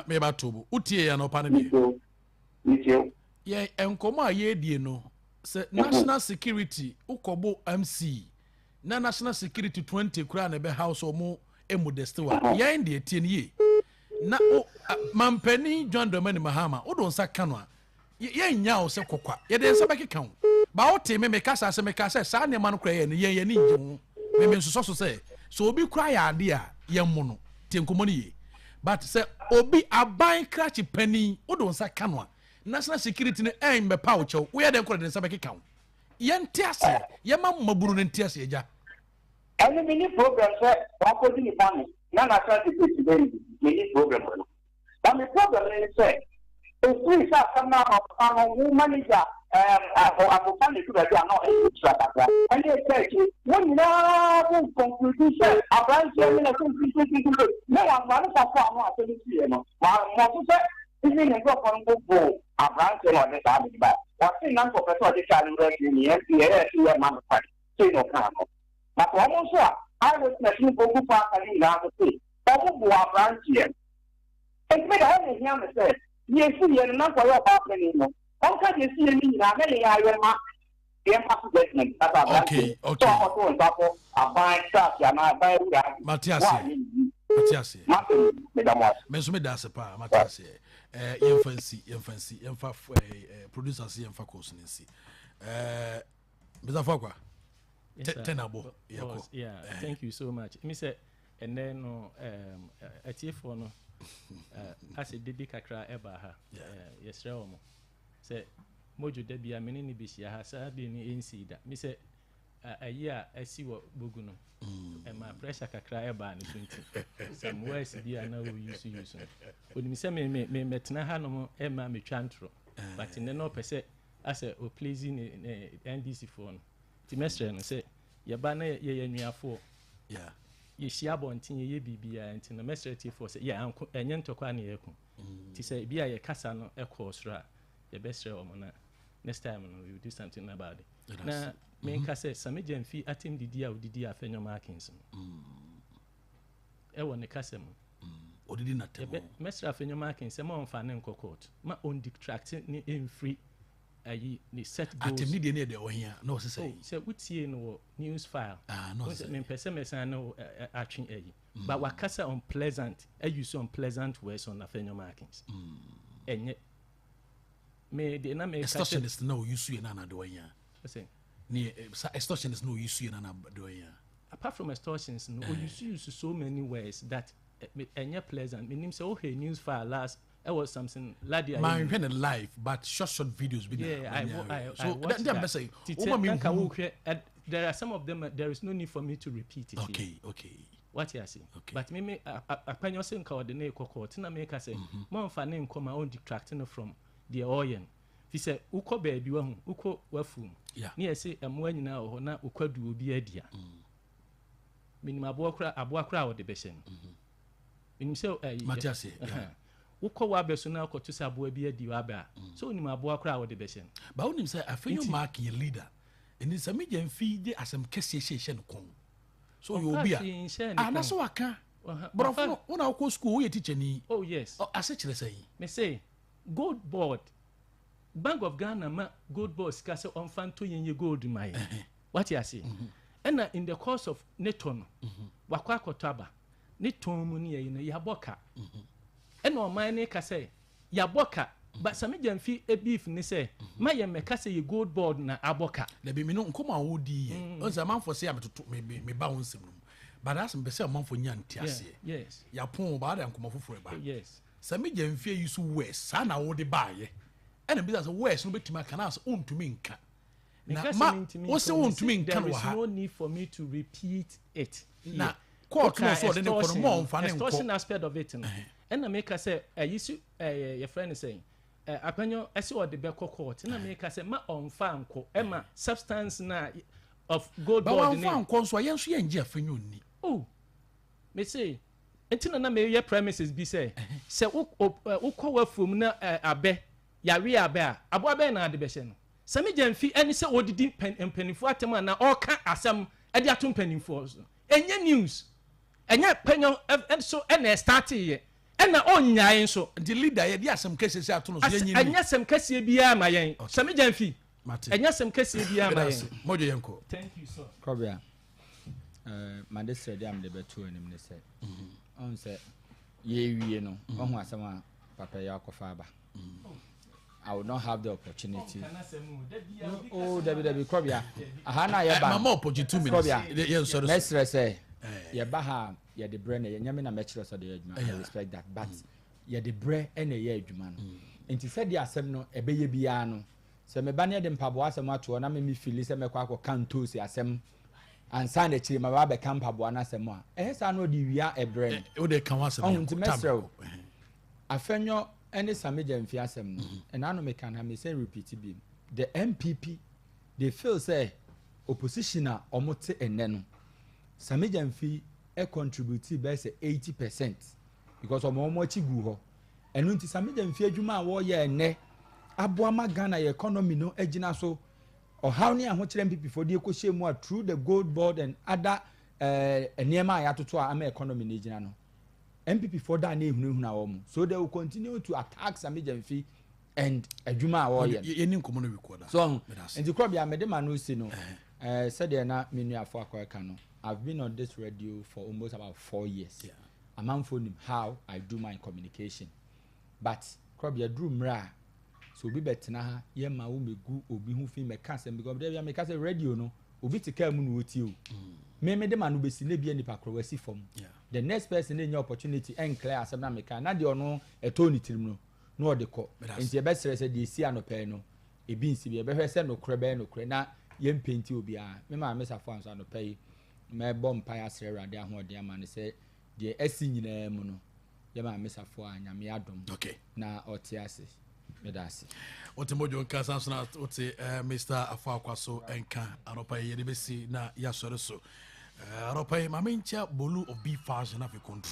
meba tobo utie ya no pa ne you. Yeah, enkomo aye die no se national security ukobo MC na national security 20 kura na be house omo emodeste wa ya ndi etie ne na mampani John Domani Mahama odo nsa kanu a ye nya o se kokwa ye de nsa bekeka ho ba o te me kasa se me kasa sa ne ma no kura ye ne ye ni nje ho me nso so se so obi kura ya ade a ye mo no te nkomo ne but se obi aban krachi pani odo nsa kanu a national security ne be pa o chew we ye de kura de nsa bekeka ho ye ntiase ye ma maburu ne ntiase ye ja any mini program say one ko di family na national security very mini program but the problem is say if we start some now on manager I family to be no extra and they say when na conclusion about say no one man for no ability no mo say even if go from go about say on the side but what thing na professor dey tell you ni e man say no can but almost I was making go for ali na say omo bo branch here and me da he hear me say yes you na for your family no on ka dey see me na me ya yo ma e ma su statement okay so on top aban staff ya na aban ura Matias me da se pa Matias yemfa producers yemfa course nsi bezafo kwa tenable yeah thank you so much me say and then no atiefo no as a dedi kakra eba ha yesre omo say mojo da bia mene ni bihia ha sa de ni nsi da me say ayi a asi wo bogu no ma pressure kakra eba ni 20 some words bia na wo use oni me say me metena ha no ma me twantro but ne no pese as a pleasing NDC phone ti mestre no say ye ba na ye nnuafo ye shia bontin ye bibia nti no mesreti for say yeah enye ntokwa na ye ku ti say bia ye kasa no e course ra ye besre omo na next time no we will do something about it na me nka say Samija Mfi atim didi a odidi afenyo markings e won ne kasa mu odidi na temo mesra afenyo markings se ma on fa ne court ma on detract ni free ayi ni set goals atim didi ne de o hia no se say se utie no news file no se me pese mesan no atwen ayi but wakasa unpleasant use unpleasant words on afenyo markings enye me de na me extortionist no use you na do hia say ni extortionist no use you na do hia apart from extortions no you use so many words that enye pleasant meaning say oh hey news file last it was something ladia man when live but short videos be so that say there are some of them there is no need for me to repeat it okay what you say but me apanyo say nka ode na ekoko na me ka say man fa ne nko ma on detracting from the oyen fi say uko baabi wa hu uko wafum ne yesi emo anyina ho na ukwadu obi adia minima aboakra ode behye minim say Matias uko wa beso na akoto say abo abi adi wa ba so onim aboakra ode behye ba onim say afenyo mark your leader eni Samija Mfi de asem kese hye no kon so you obi a na so aka brofo una ko school we teacher ni oh yes ase kire say me say gold board Bank of Ghana ma gold board ska say on fanto yenye gold mai what you say and in the course of neton wakwa kotaba neton mu ne ye ya boka and o man ne ka say ya boka but Samija Mfi e beef ni say ma ye meka say gold board na aboka na be me no nkoma wodi ye o say man for say ametoto me ba wonsem no but as me say man for nya ntiase yes ya pon ba da nkoma foforo ba yes Samija Mfi use west sana wodi ba ye and be say west no betima kana so ontumi nka na ma o say ontumi nka no ha there is no need for me to repeat it na court no so de ne kono mo on fa ne nko extortion aspect of it no and na make say yisu your friend say apanyo ese o de be court na make say ma on fa nko e ma substance na of gold board ni ba on fa nko so yen so yen je afanyo ni oh me say entina na me ye premises bi say ukwa from na abe yawe abe a abo abe na ade be hye no Samija Mfi eni say odidi mpanifo atema na oka asem ade ato mpanifo so enye news enye panyo so ena start ye ena onyae so the leader ye di asem kese se ato no so yenyi enye sem kese bia ma yen Samija Mfi enye sem kese bia ma yen mojo yenko thank you sir Krobea mande sredi am de beto anim ne se on se ye wie no ohu asem a papa ya kofa aba I would not have the opportunity. Oh, David Krobea. Ahana ya ba. Mama opportunity 2 minutes. Yes, sorry. Mestre say, ya ba ha, ya de bre na ya nyame na mechire so de adwuma. I respect that. But ya de bre e na ya adwuma no. Enti said the asem no ebeye bia no. Se me ba na de mpabo asem ato na me feel se me kwa kanto si asem ansa na chire ma ba be kan mpabo na asem a. Sa no di wia e bre. O de kan wasem. On ti mestre. Afenyo any Samija Mfi asem no and I no make can me say repeat it. The MPP they feel say opposition a omote enne no Samija Mfi e contribute by say 80% because omo chi gu ho enu nti Samija Mfi adwuma a wo ye enne aboama Ghana economy no agina so how ne aho kire MPP for the ekohye mu through the gold board and other enema ya toto a ama economy ne agina no MPP for that na ehunu awom so they will continue to attack Samija Mfi and adwuma awoye ye ni nkomo no recorder so and the Krobea mede ma no si no said na menu afọ akwaka no I've been on this radio for almost about 4 years I'm on how I do my communication but Krobea drew mra so obi betena ha ye ma wo megu obi hu fi me ka sem because there me ka say radio no obi tika mu no oti o me de ma no besi na bia nipa kro wasi fom the next person any opportunity and clear asem na me ka na de ono eto ni tirim no no ode ko enti e be sere se de si anope no e bi nsi bi e be hwe se no kre be no kre na ye mpenti obi a me ma me safo anso anope me bom pa ya sere rade ahode ama ne se de asi nyina mu no ye ma me safo anyame adom na ote ase medasi ote mojo nka sansona ote Mr. Afakwaso enka anopa ye de besi na ya sore so Ropai, Mamincha, Bolu of B fashion of a control.